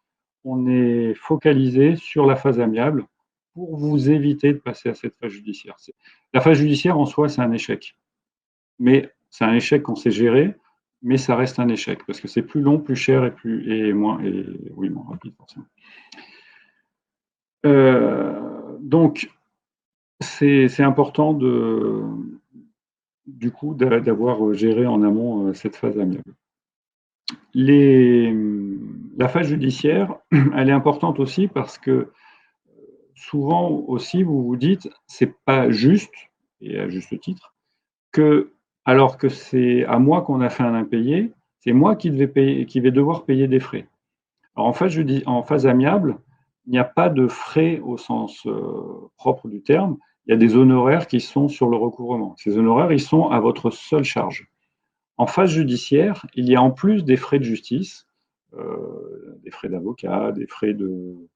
on est focalisé sur la phase amiable pour vous éviter de passer à cette phase judiciaire. La phase judiciaire, en soi, c'est un échec. Mais c'est un échec qu'on sait gérer, mais ça reste un échec parce que c'est plus long, plus cher et moins rapide forcément. Donc c'est important du coup d'avoir géré en amont cette phase amiable. La phase judiciaire, elle est importante aussi parce que souvent aussi vous vous dites c'est pas juste, et à juste titre, que alors que c'est à moi qu'on a fait un impayé, c'est moi qui vais devoir payer des frais. Alors en phase amiable, il n'y a pas de frais au sens propre du terme, il y a des honoraires qui sont sur le recouvrement. Ces honoraires, ils sont à votre seule charge. En phase judiciaire, il y a en plus des frais de justice, des frais d'avocat, des frais de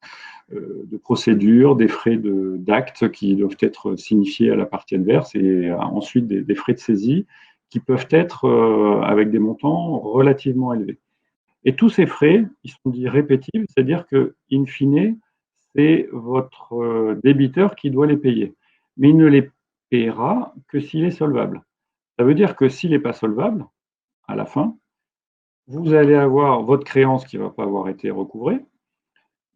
procédure, des frais d'acte qui doivent être signifiés à la partie adverse, et ensuite des frais de saisie qui peuvent être avec des montants relativement élevés. Et tous ces frais, ils sont dits répétibles, c'est-à-dire que, in fine, c'est votre débiteur qui doit les payer. Mais il ne les paiera que s'il est solvable. Ça veut dire que s'il n'est pas solvable, à la fin, vous allez avoir votre créance qui ne va pas avoir été recouvrée,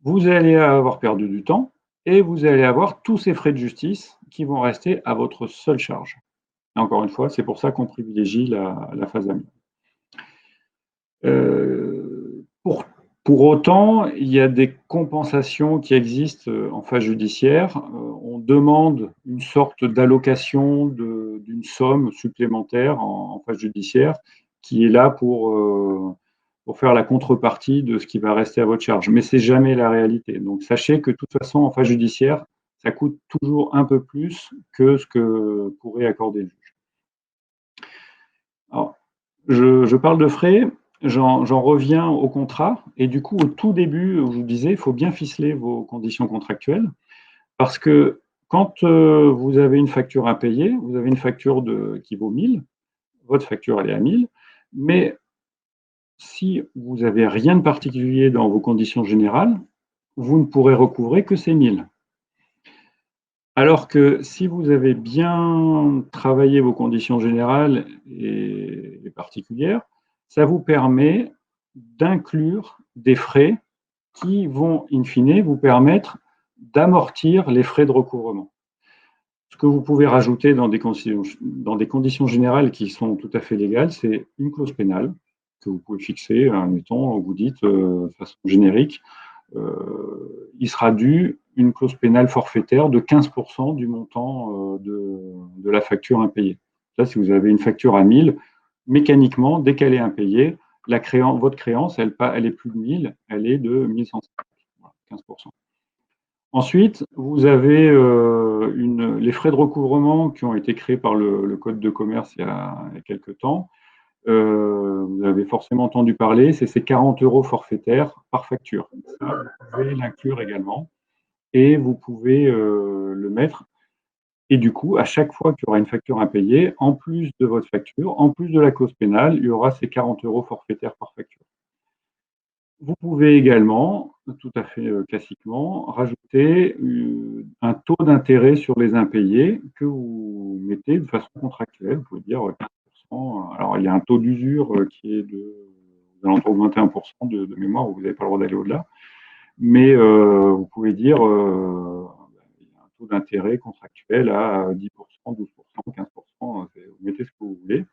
vous allez avoir perdu du temps et vous allez avoir tous ces frais de justice qui vont rester à votre seule charge. Et encore une fois, c'est pour ça qu'on privilégie la phase amiable. Pour autant, il y a des compensations qui existent en phase judiciaire. On demande une sorte d'allocation d'une somme supplémentaire en phase judiciaire qui est là pour faire la contrepartie de ce qui va rester à votre charge. Mais ce n'est jamais la réalité. Donc sachez que de toute façon, en phase judiciaire, ça coûte toujours un peu plus que ce que pourrait accorder le juge. Alors, je parle de frais. J'en reviens au contrat. Et du coup, au tout début, je vous disais, il faut bien ficeler vos conditions contractuelles. Parce que quand vous avez une facture à payer, vous avez une facture qui vaut 1000. Votre facture, elle est à 1000. Mais si vous n'avez rien de particulier dans vos conditions générales, vous ne pourrez recouvrer que ces 1000. Alors que si vous avez bien travaillé vos conditions générales et particulières, ça vous permet d'inclure des frais qui vont, in fine, vous permettre d'amortir les frais de recouvrement. Ce que vous pouvez rajouter dans des conditions générales qui sont tout à fait légales, c'est une clause pénale que vous pouvez fixer, admettons, vous dites de façon générique, il sera dû une clause pénale forfaitaire de 15% du montant de la facture impayée. Là, si vous avez une facture à 1000, mécaniquement, dès qu'elle est impayée, votre créance, elle est plus de 1000, elle est de 1150, voilà, 15%. Ensuite, vous avez les frais de recouvrement qui ont été créés par le Code de commerce il y a quelques temps. Vous avez forcément entendu parler, c'est ces 40 € forfaitaires par facture. Ça, vous pouvez l'inclure également et vous pouvez le mettre. Et du coup, à chaque fois qu'il y aura une facture impayée, en plus de votre facture, en plus de la clause pénale, il y aura ces 40 € forfaitaires par facture. Vous pouvez également, tout à fait classiquement, rajouter un taux d'intérêt sur les impayés que vous mettez de façon contractuelle. Vous pouvez dire 15%. Alors, il y a un taux d'usure qui est de alentours de 21% de mémoire, où vous n'avez pas le droit d'aller au-delà. Mais vous pouvez dire il y a un taux d'intérêt contractuel à 10%, 12%, 15%. Vous mettez ce que vous voulez.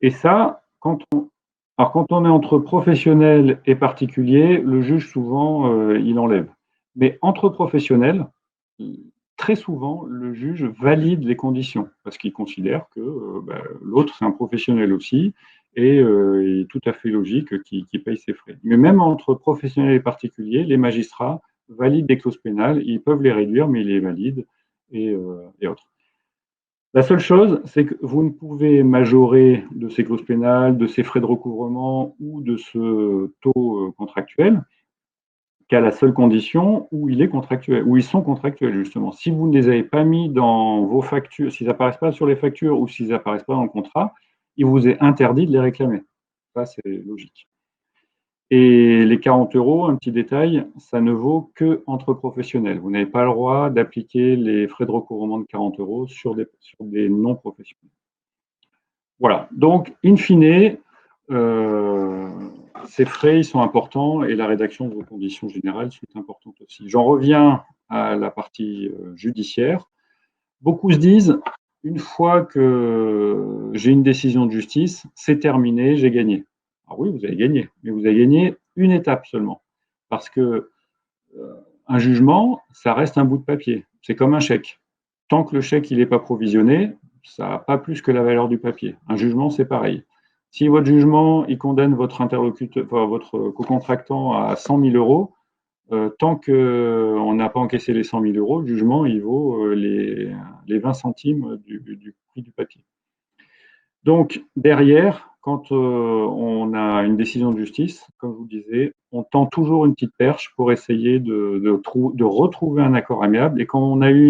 Et ça, quand on est entre professionnels et particuliers, le juge, souvent, il enlève. Mais entre professionnels, très souvent, le juge valide les conditions parce qu'il considère que l'autre, c'est un professionnel aussi et il est tout à fait logique qu'il paye ses frais. Mais même entre professionnels et particuliers, les magistrats valident des clauses pénales. Ils peuvent les réduire, mais ils les valident et autres. La seule chose, c'est que vous ne pouvez majorer de ces clauses pénales, de ces frais de recouvrement ou de ce taux contractuel qu'à la seule condition où il est contractuel, où ils sont contractuels justement. Si vous ne les avez pas mis dans vos factures, s'ils n'apparaissent pas sur les factures ou s'ils n'apparaissent pas dans le contrat, il vous est interdit de les réclamer. Ça, c'est logique. Et les 40 €, un petit détail, ça ne vaut que entre professionnels. Vous n'avez pas le droit d'appliquer les frais de recouvrement de 40 € sur des non-professionnels. Voilà. Donc, in fine, ces frais, ils sont importants et la rédaction de vos conditions générales sont importantes aussi. J'en reviens à la partie judiciaire. Beaucoup se disent, une fois que j'ai une décision de justice, c'est terminé, j'ai gagné. Alors oui, vous avez gagné, mais vous avez gagné une étape seulement. Parce que un jugement, ça reste un bout de papier. C'est comme un chèque. Tant que le chèque n'est pas provisionné, ça n'a pas plus que la valeur du papier. Un jugement, c'est pareil. Si votre jugement, il condamne votre interlocuteur, enfin, votre co-contractant à 100 000 €, tant qu'on n'a pas encaissé les 100 000 €, le jugement, il vaut les 20 centimes du prix du papier. Donc, derrière, quand on a une décision de justice, comme je vous le disais, on tend toujours une petite perche pour essayer de retrouver un accord amiable. Et quand on a eu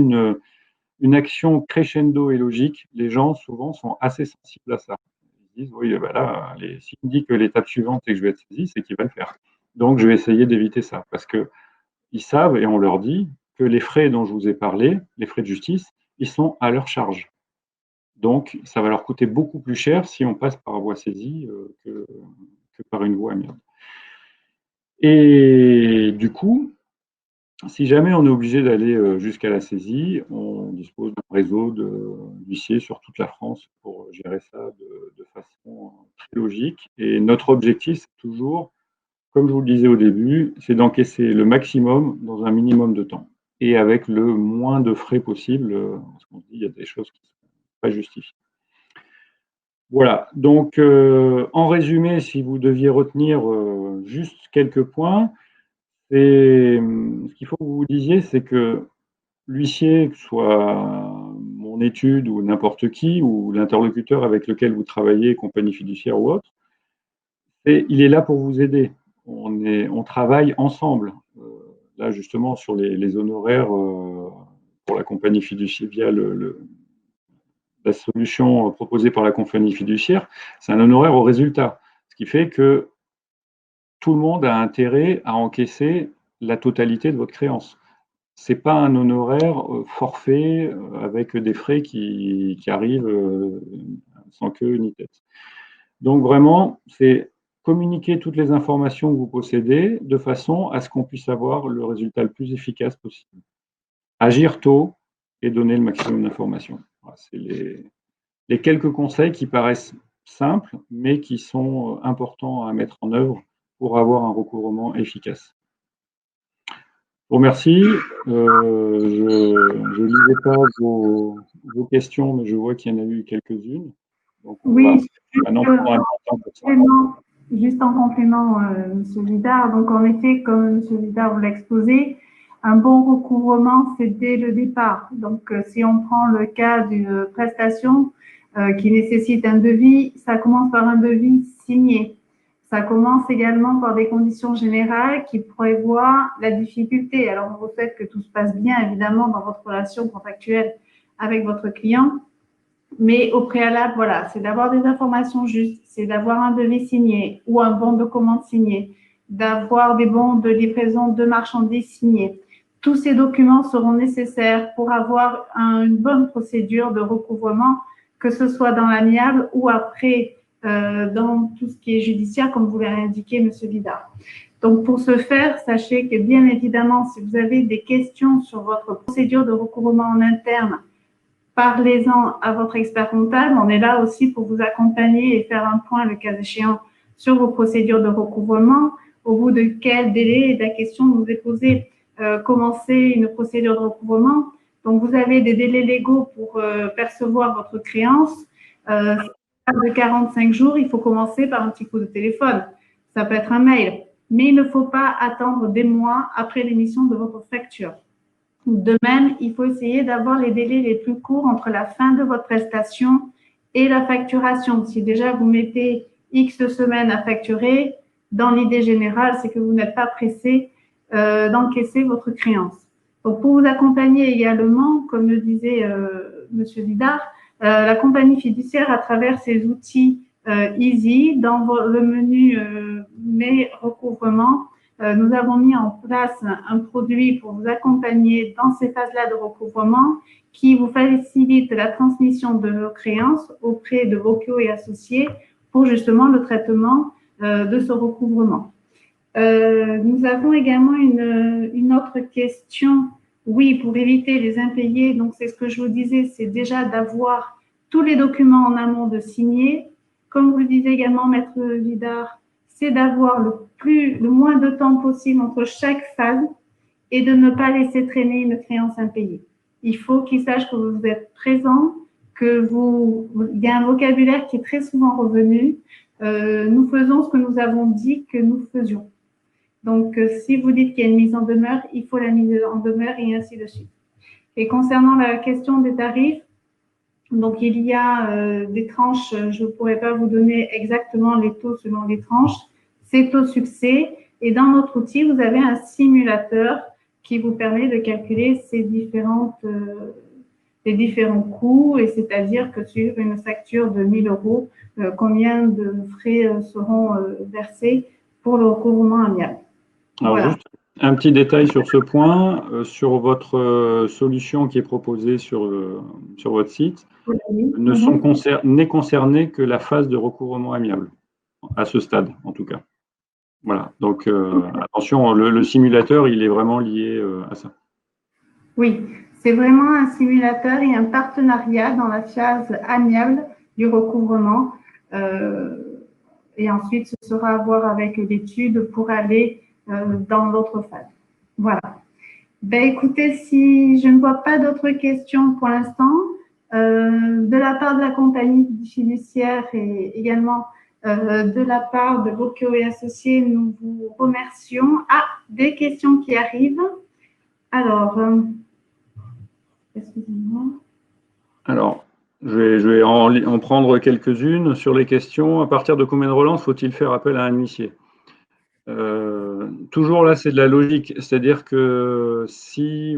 une action crescendo et logique, les gens, souvent, sont assez sensibles à ça. Ils disent, oui, ben là, s'il me dit que l'étape suivante est que je vais être saisi, c'est qu'il va le faire. Donc, je vais essayer d'éviter ça. Parce qu'ils savent, et on leur dit, que les frais dont je vous ai parlé, les frais de justice, ils sont à leur charge. Donc, ça va leur coûter beaucoup plus cher si on passe par voie saisie que par une voie amiable. Et du coup, si jamais on est obligé d'aller jusqu'à la saisie, on dispose d'un réseau d'huissiers sur toute la France pour gérer ça de façon très logique. Et notre objectif, c'est toujours, comme je vous le disais au début, c'est d'encaisser le maximum dans un minimum de temps et avec le moins de frais possible, parce qu'on dit qu'il y a des choses qui ne sont pas justifiées. Voilà, donc en résumé, si vous deviez retenir juste quelques points, ce qu'il faut que vous vous disiez, c'est que l'huissier, que ce soit mon étude ou n'importe qui, ou l'interlocuteur avec lequel vous travaillez, compagnie fiduciaire ou autre, il est là pour vous aider. On travaille ensemble. Là, justement, sur les honoraires pour la compagnie fiduciaire via la solution proposée par la compagnie fiduciaire, c'est un honoraire au résultat. Ce qui fait que tout le monde a intérêt à encaisser la totalité de votre créance. Ce n'est pas un honoraire forfait avec des frais qui arrivent sans queue ni tête. Donc vraiment, c'est communiquer toutes les informations que vous possédez de façon à ce qu'on puisse avoir le résultat le plus efficace possible. Agir tôt et donner le maximum d'informations. Voilà, c'est les quelques conseils qui paraissent simples, mais qui sont importants à mettre en œuvre pour avoir un recouvrement efficace. Je vous remercie. Je ne lisais pas vos questions, mais je vois qu'il y en a eu quelques-unes. Donc, oui, juste en complément, M. Vidard. Donc, en effet, comme M. Vidard vous l'a exposé, un bon recouvrement, c'est dès le départ. Donc, si on prend le cas d'une prestation qui nécessite un devis, ça commence par un devis signé. Ça commence également par des conditions générales qui prévoient la difficulté. Alors, on vous souhaite que tout se passe bien, évidemment, dans votre relation contractuelle avec votre client. Mais au préalable, voilà, c'est d'avoir des informations justes, c'est d'avoir un devis signé ou un bon de commande signé, d'avoir des bons de livraison de marchandises signés. Tous ces documents seront nécessaires pour avoir une bonne procédure de recouvrement, que ce soit dans l'amiable ou après dans tout ce qui est judiciaire, comme vous l'avez indiqué, M. Vidard. Donc, pour ce faire, sachez que bien évidemment, si vous avez des questions sur votre procédure de recouvrement en interne, parlez-en à votre expert comptable. On est là aussi pour vous accompagner et faire un point, le cas échéant, sur vos procédures de recouvrement. Au bout de quel délai, la question nous est posée, commencer une procédure de recouvrement. Donc, vous avez des délais légaux pour percevoir votre créance. De 45 jours, il faut commencer par un petit coup de téléphone. Ça peut être un mail, mais il ne faut pas attendre des mois après l'émission de votre facture. De même, il faut essayer d'avoir les délais les plus courts entre la fin de votre prestation et la facturation. Si déjà vous mettez X semaines à facturer, dans l'idée générale, c'est que vous n'êtes pas pressé d'encaisser votre créance. Donc, pour vous accompagner également, comme le disait M. Vidard, la compagnie fiduciaire, à travers ses outils Easy, dans le menu Mes recouvrements, nous avons mis en place un produit pour vous accompagner dans ces phases-là de recouvrement qui vous facilite la transmission de vos créances auprès de vos COO et associés pour justement le traitement de ce recouvrement. Nous avons également une autre question. Oui, pour éviter les impayés, donc c'est ce que je vous disais, c'est déjà d'avoir tous les documents en amont de signer. Comme vous le disiez également, Maître Vidard, c'est d'avoir le moins de temps possible entre chaque phase et de ne pas laisser traîner une créance impayée. Il faut qu'ils sachent que vous êtes présent, il y a un vocabulaire qui est très souvent revenu. Nous faisons ce que nous avons dit que nous faisions. Donc, si vous dites qu'il y a une mise en demeure, il faut la mise en demeure et ainsi de suite. Et concernant la question des tarifs, donc il y a des tranches, je ne pourrais pas vous donner exactement les taux selon les tranches, c'est au succès. Et dans notre outil, vous avez un simulateur qui vous permet de calculer les différents coûts, et c'est-à-dire que sur une facture de 1 000 €, combien de frais seront versés pour le recouvrement amiable. Alors, voilà. Juste un petit détail sur ce point, sur votre solution qui est proposée sur votre site, n'est concernée que la phase de recouvrement amiable, à ce stade en tout cas. Voilà, donc attention, le simulateur, il est vraiment lié à ça. Oui, c'est vraiment un simulateur et un partenariat dans la phase amiable du recouvrement. Et ensuite, ce sera à voir avec l'étude pour aller dans l'autre phase. Voilà. Ben, écoutez, si je ne vois pas d'autres questions pour l'instant, de la part de la compagnie fiduciaire et également de la part de vos COO et associés, nous vous remercions. Ah, des questions qui arrivent. Alors, excusez-moi. Alors, je vais en prendre quelques-unes sur les questions. À partir de combien de relances faut-il faire appel à un huissier ? Toujours là, c'est de la logique. C'est-à-dire que si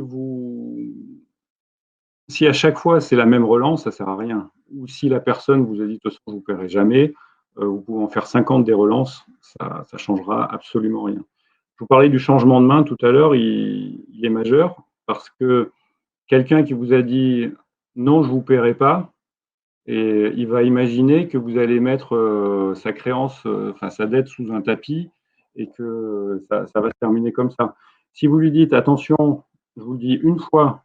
à chaque fois c'est la même relance, ça ne sert à rien. Ou si la personne vous a dit de toute façon vous ne paierez jamais, vous pouvez en faire 50 des relances, ça ne changera absolument rien. Je vous parlais du changement de main tout à l'heure, il est majeur parce que quelqu'un qui vous a dit non, je ne vous paierai pas, et il va imaginer que vous allez mettre sa créance, sa dette sous un tapis et que ça va se terminer comme ça. Si vous lui dites attention, je vous le dis une fois,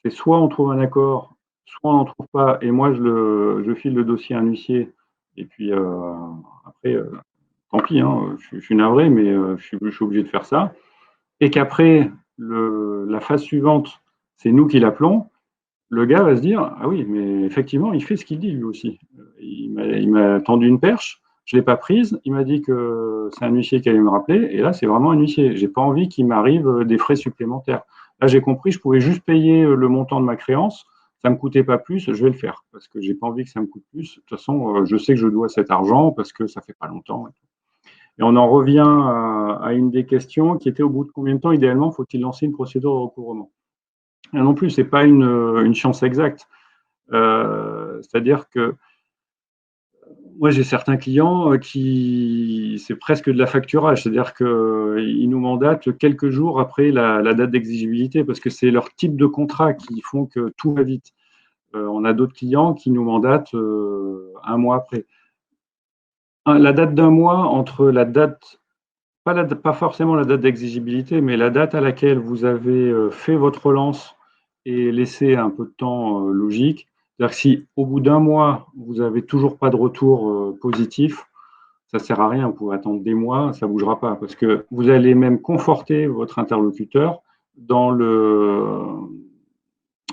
c'est soit on trouve un accord, soit on n'en trouve pas, et moi je file le dossier à un huissier, et puis après, tant pis, hein, je suis navré, mais je suis obligé de faire ça. Et qu'après, la phase suivante, c'est nous qui l'appelons, le gars va se dire, ah oui, mais effectivement, il fait ce qu'il dit lui aussi. Il m'a tendu une perche, je ne l'ai pas prise, il m'a dit que c'est un huissier qui allait me rappeler, et là, c'est vraiment un huissier. Je n'ai pas envie qu'il m'arrive des frais supplémentaires. Là, j'ai compris, je pouvais juste payer le montant de ma créance, ça ne me coûtait pas plus, je vais le faire, parce que je n'ai pas envie que ça me coûte plus. De toute façon, je sais que je dois cet argent, parce que ça ne fait pas longtemps. Et on en revient à une des questions qui était au bout de combien de temps, idéalement, faut-il lancer une procédure de recouvrement? Là non plus, ce n'est pas une science exacte. C'est-à-dire que moi, j'ai certains clients qui, c'est presque de la facturage, c'est-à-dire qu'ils nous mandatent quelques jours après la date d'exigibilité, parce que c'est leur type de contrat qui font que tout va vite. On a d'autres clients qui nous mandatent un mois après. La date d'un mois entre la date, pas forcément la date d'exigibilité, mais la date à laquelle vous avez fait votre relance et laissé un peu de temps logique. C'est-à-dire que si au bout d'un mois, vous n'avez toujours pas de retour positif, ça ne sert à rien, vous pouvez attendre des mois, ça ne bougera pas, parce que vous allez même conforter votre interlocuteur dans,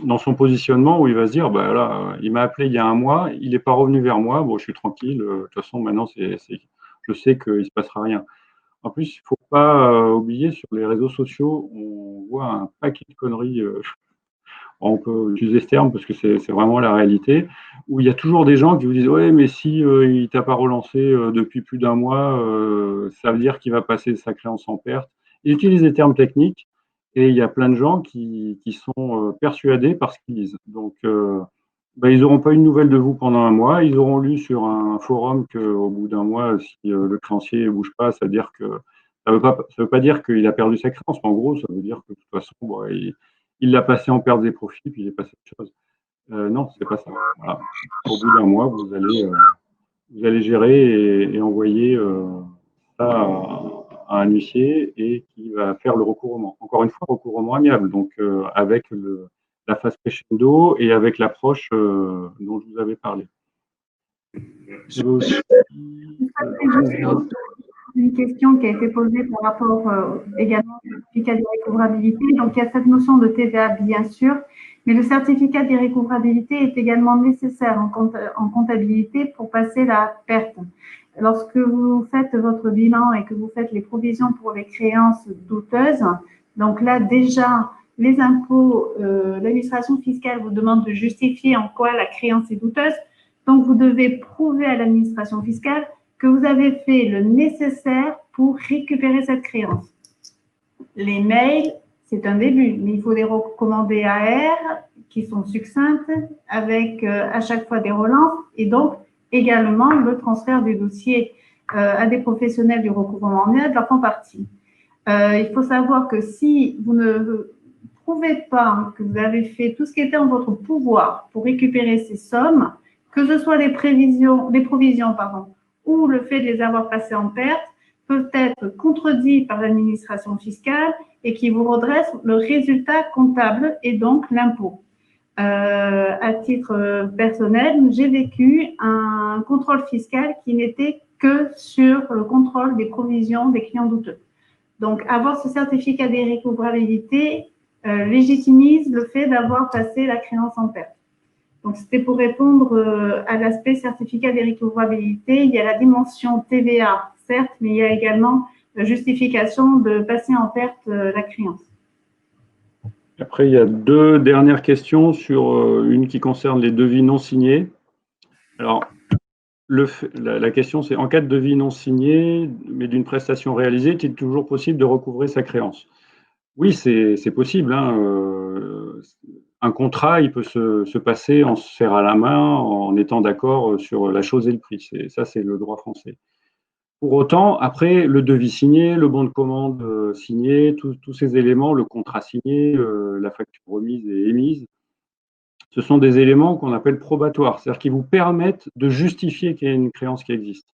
dans son positionnement où il va se dire, bah là, il m'a appelé il y a un mois, il n'est pas revenu vers moi, bon, je suis tranquille, de toute façon, maintenant, je sais qu'il ne se passera rien. En plus, il ne faut pas oublier, sur les réseaux sociaux, on voit un paquet de conneries. On peut utiliser ce terme parce que c'est vraiment la réalité, où il y a toujours des gens qui vous disent ouais, mais si il t'a pas relancé depuis plus d'un mois, ça veut dire qu'il va passer sa créance en perte. Ils utilisent des termes techniques et il y a plein de gens qui sont persuadés par ce qu'ils disent. Donc, bah, ils n'auront pas eu de nouvelles de vous pendant un mois. Ils auront lu sur un forum qu'au bout d'un mois, si le créancier ne bouge pas, ça veut dire que ça veut pas dire qu'il a perdu sa créance. En gros, ça veut dire que de toute façon, bon, il l'a passé en perte des profits, puis il est passé à autre chose. Non, c'est pas ça. Voilà. Au bout d'un mois, vous allez gérer et envoyer ça à un huissier et qui va faire le recouvrement. Encore une fois, recouvrement amiable, donc avec la phase crescendo et avec l'approche dont je vous avais parlé. Je veux aussi, une question qui a été posée par rapport également au certificat d'irrécouvrabilité. Donc, il y a cette notion de TVA, bien sûr, mais le certificat d'irrécouvrabilité est également nécessaire en comptabilité pour passer la perte. Lorsque vous faites votre bilan et que vous faites les provisions pour les créances douteuses, donc là, déjà, les impôts, l'administration fiscale vous demande de justifier en quoi la créance est douteuse. Donc, vous devez prouver à l'administration fiscale que vous avez fait le nécessaire pour récupérer cette créance. Les mails, c'est un début, mais il faut des recommandés AR qui sont succinctes avec à chaque fois des relances et donc également le transfert du dossier à des professionnels du recouvrement amiable en font partie. Il faut savoir que si vous ne prouvez pas que vous avez fait tout ce qui était en votre pouvoir pour récupérer ces sommes, que ce soit les provisions, ou le fait de les avoir passées en perte, peuvent être contredits par l'administration fiscale et qui vous redresse le résultat comptable et donc l'impôt. À titre personnel, j'ai vécu un contrôle fiscal qui n'était que sur le contrôle des provisions des clients douteux. Donc, avoir ce certificat d'irrécouvrabilité légitimise le fait d'avoir passé la créance en perte. Donc, c'était pour répondre à l'aspect certificat d'irrécouvrabilité. Il y a la dimension TVA, certes, mais il y a également la justification de passer en perte la créance. Après, il y a deux dernières questions sur une qui concerne les devis non signés. Alors, la question, c'est en cas de devis non signé, mais d'une prestation réalisée, est-il toujours possible de recouvrer sa créance? Oui, c'est possible. Hein. Un contrat, il peut se passer en se faire à la main, en étant d'accord sur la chose et le prix. Ça, c'est le droit français. Pour autant, après, le devis signé, le bon de commande signé, tous ces éléments, le contrat signé, la facture remise et émise, ce sont des éléments qu'on appelle probatoires, c'est-à-dire qui vous permettent de justifier qu'il y a une créance qui existe.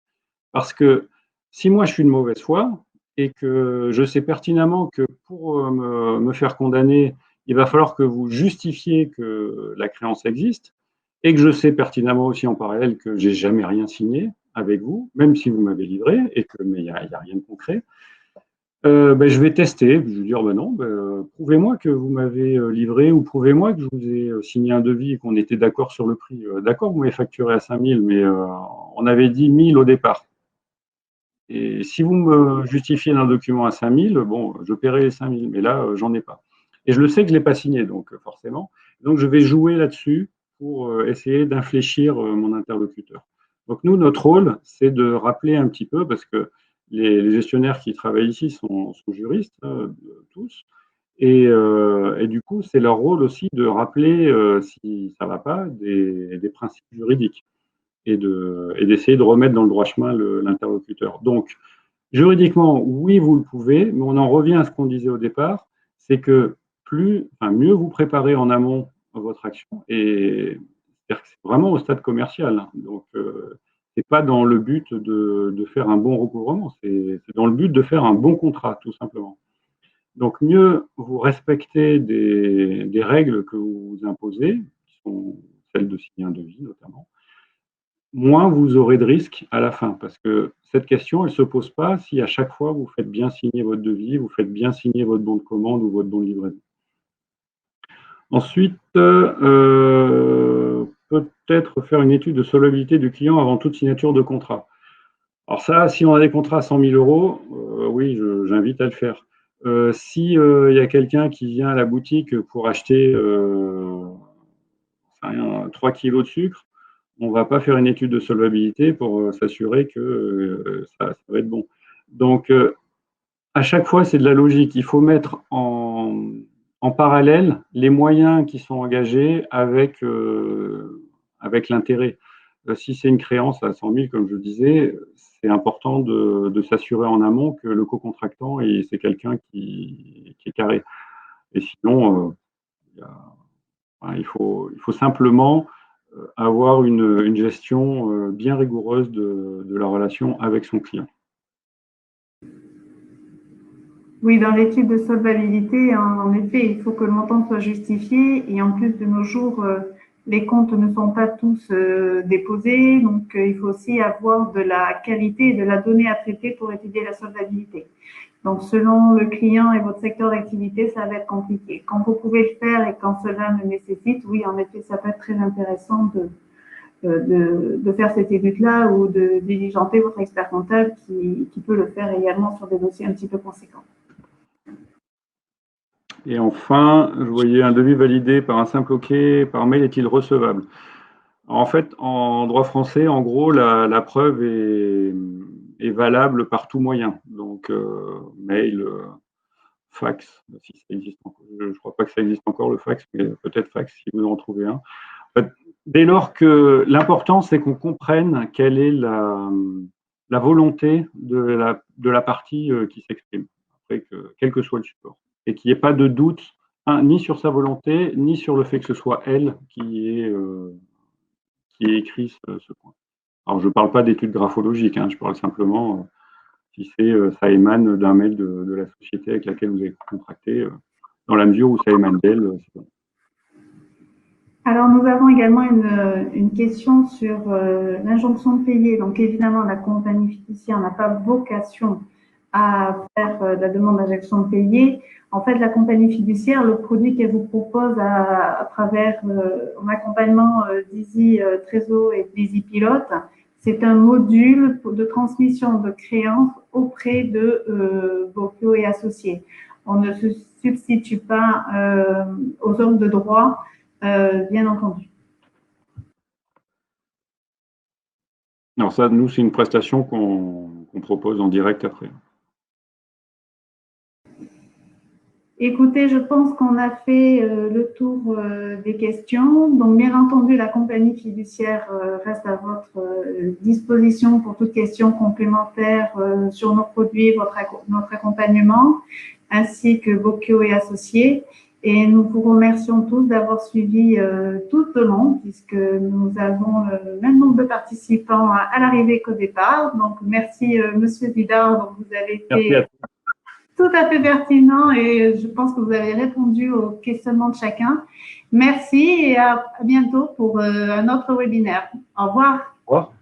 Parce que si moi je suis de mauvaise foi et que je sais pertinemment que pour me faire condamner, il va falloir que vous justifiez que la créance existe et que je sais pertinemment aussi en parallèle que j'ai jamais rien signé avec vous, même si vous m'avez livré, mais il n'y a rien de concret. Je vais tester. Je vais dire, non, prouvez-moi que vous m'avez livré ou prouvez-moi que je vous ai signé un devis et qu'on était d'accord sur le prix. D'accord, vous m'avez facturé à 5 000, mais on avait dit 1 000 au départ. Et si vous me justifiez d'un document à 5 000, bon, je paierai les 5 000, mais là, j'en ai pas. Et je le sais que je ne l'ai pas signé, donc forcément. Donc, je vais jouer là-dessus pour essayer d'infléchir mon interlocuteur. Donc, nous, notre rôle, c'est de rappeler un petit peu, parce que les gestionnaires qui travaillent ici sont juristes, tous, et du coup, c'est leur rôle aussi de rappeler, si ça ne va pas, des principes juridiques et d'essayer de remettre dans le droit chemin l'interlocuteur. Donc, juridiquement, oui, vous le pouvez, mais on en revient à ce qu'on disait au départ, c'est que mieux vous préparez en amont votre action, et c'est vraiment au stade commercial. Hein. Donc, c'est pas dans le but de faire un bon recouvrement, c'est dans le but de faire un bon contrat, tout simplement. Donc, mieux vous respectez des règles que vous imposez, qui sont celles de signer un devis notamment, moins vous aurez de risques à la fin. Parce que cette question, elle ne se pose pas si à chaque fois vous faites bien signer votre devis, vous faites bien signer votre bon de commande ou votre bon de livraison. Ensuite, peut-être faire une étude de solvabilité du client avant toute signature de contrat. Alors ça, si on a des contrats à 100 000 euros, oui, j'invite à le faire. Si il y a quelqu'un qui vient à la boutique pour acheter 3 kilos de sucre, on ne va pas faire une étude de solvabilité pour s'assurer que ça va être bon. Donc, à chaque fois, c'est de la logique. Il faut mettre en parallèle les moyens qui sont engagés avec l'intérêt. Si c'est une créance à 100 000, comme je disais, c'est important de s'assurer en amont que le co-contractant, c'est quelqu'un qui est carré. Et sinon, il faut simplement avoir une gestion bien rigoureuse de la relation avec son client. Oui, dans l'étude de solvabilité, en effet, il faut que le montant soit justifié et en plus de nos jours, les comptes ne sont pas tous déposés, donc il faut aussi avoir de la qualité et de la donnée à traiter pour étudier la solvabilité. Donc, selon le client et votre secteur d'activité, ça va être compliqué. Quand vous pouvez le faire et quand cela le nécessite, oui, en effet, ça peut être très intéressant de faire cette étude-là ou de diligenter votre expert comptable qui peut le faire également sur des dossiers un petit peu conséquents. Et enfin, je voyais un devis validé par un simple OK par mail est-il recevable? En fait, en droit français, en gros, la preuve est valable par tout moyen. Donc, mail, fax, si ça existe encore. Je ne crois pas que ça existe encore, le fax, mais peut-être fax si vous en trouvez un. En fait, dès lors que l'important, c'est qu'on comprenne quelle est la volonté de la partie qui s'exprime, après quel que soit le support. Et qu'il n'y ait pas de doute ni sur sa volonté, ni sur le fait que ce soit elle qui ait écrit ce point. Alors, je ne parle pas d'études graphologiques, je parle simplement si ça émane d'un mail de la société avec laquelle vous avez contracté, dans la mesure où ça émane d'elle. C'est bon. Alors, nous avons également une question sur l'injonction de payer. Donc, évidemment, la compagnie fiduciaire n'a pas vocation à faire la demande d'injonction de payer. En fait, la compagnie fiduciaire, le produit qu'elle vous propose à travers en accompagnement d'Easy Trésor et d'Easy Pilote, c'est un module de transmission de créances auprès de Bocchio et associés. On ne se substitue pas aux hommes de droit, bien entendu. Alors ça, nous, c'est une prestation qu'on propose en direct après. Écoutez, je pense qu'on a fait le tour des questions. Donc, bien entendu, la compagnie fiduciaire reste à votre disposition pour toute question complémentaire sur nos produits, notre accompagnement, ainsi que Bocchio et associés. Et nous vous remercions tous d'avoir suivi tout le long, puisque nous avons le même nombre de participants à l'arrivée qu'au départ. Donc, merci Monsieur Vidard, donc vous avez été tout à fait pertinent et je pense que vous avez répondu aux questionnements de chacun. Merci et à bientôt pour un autre webinaire. Au revoir. Au revoir.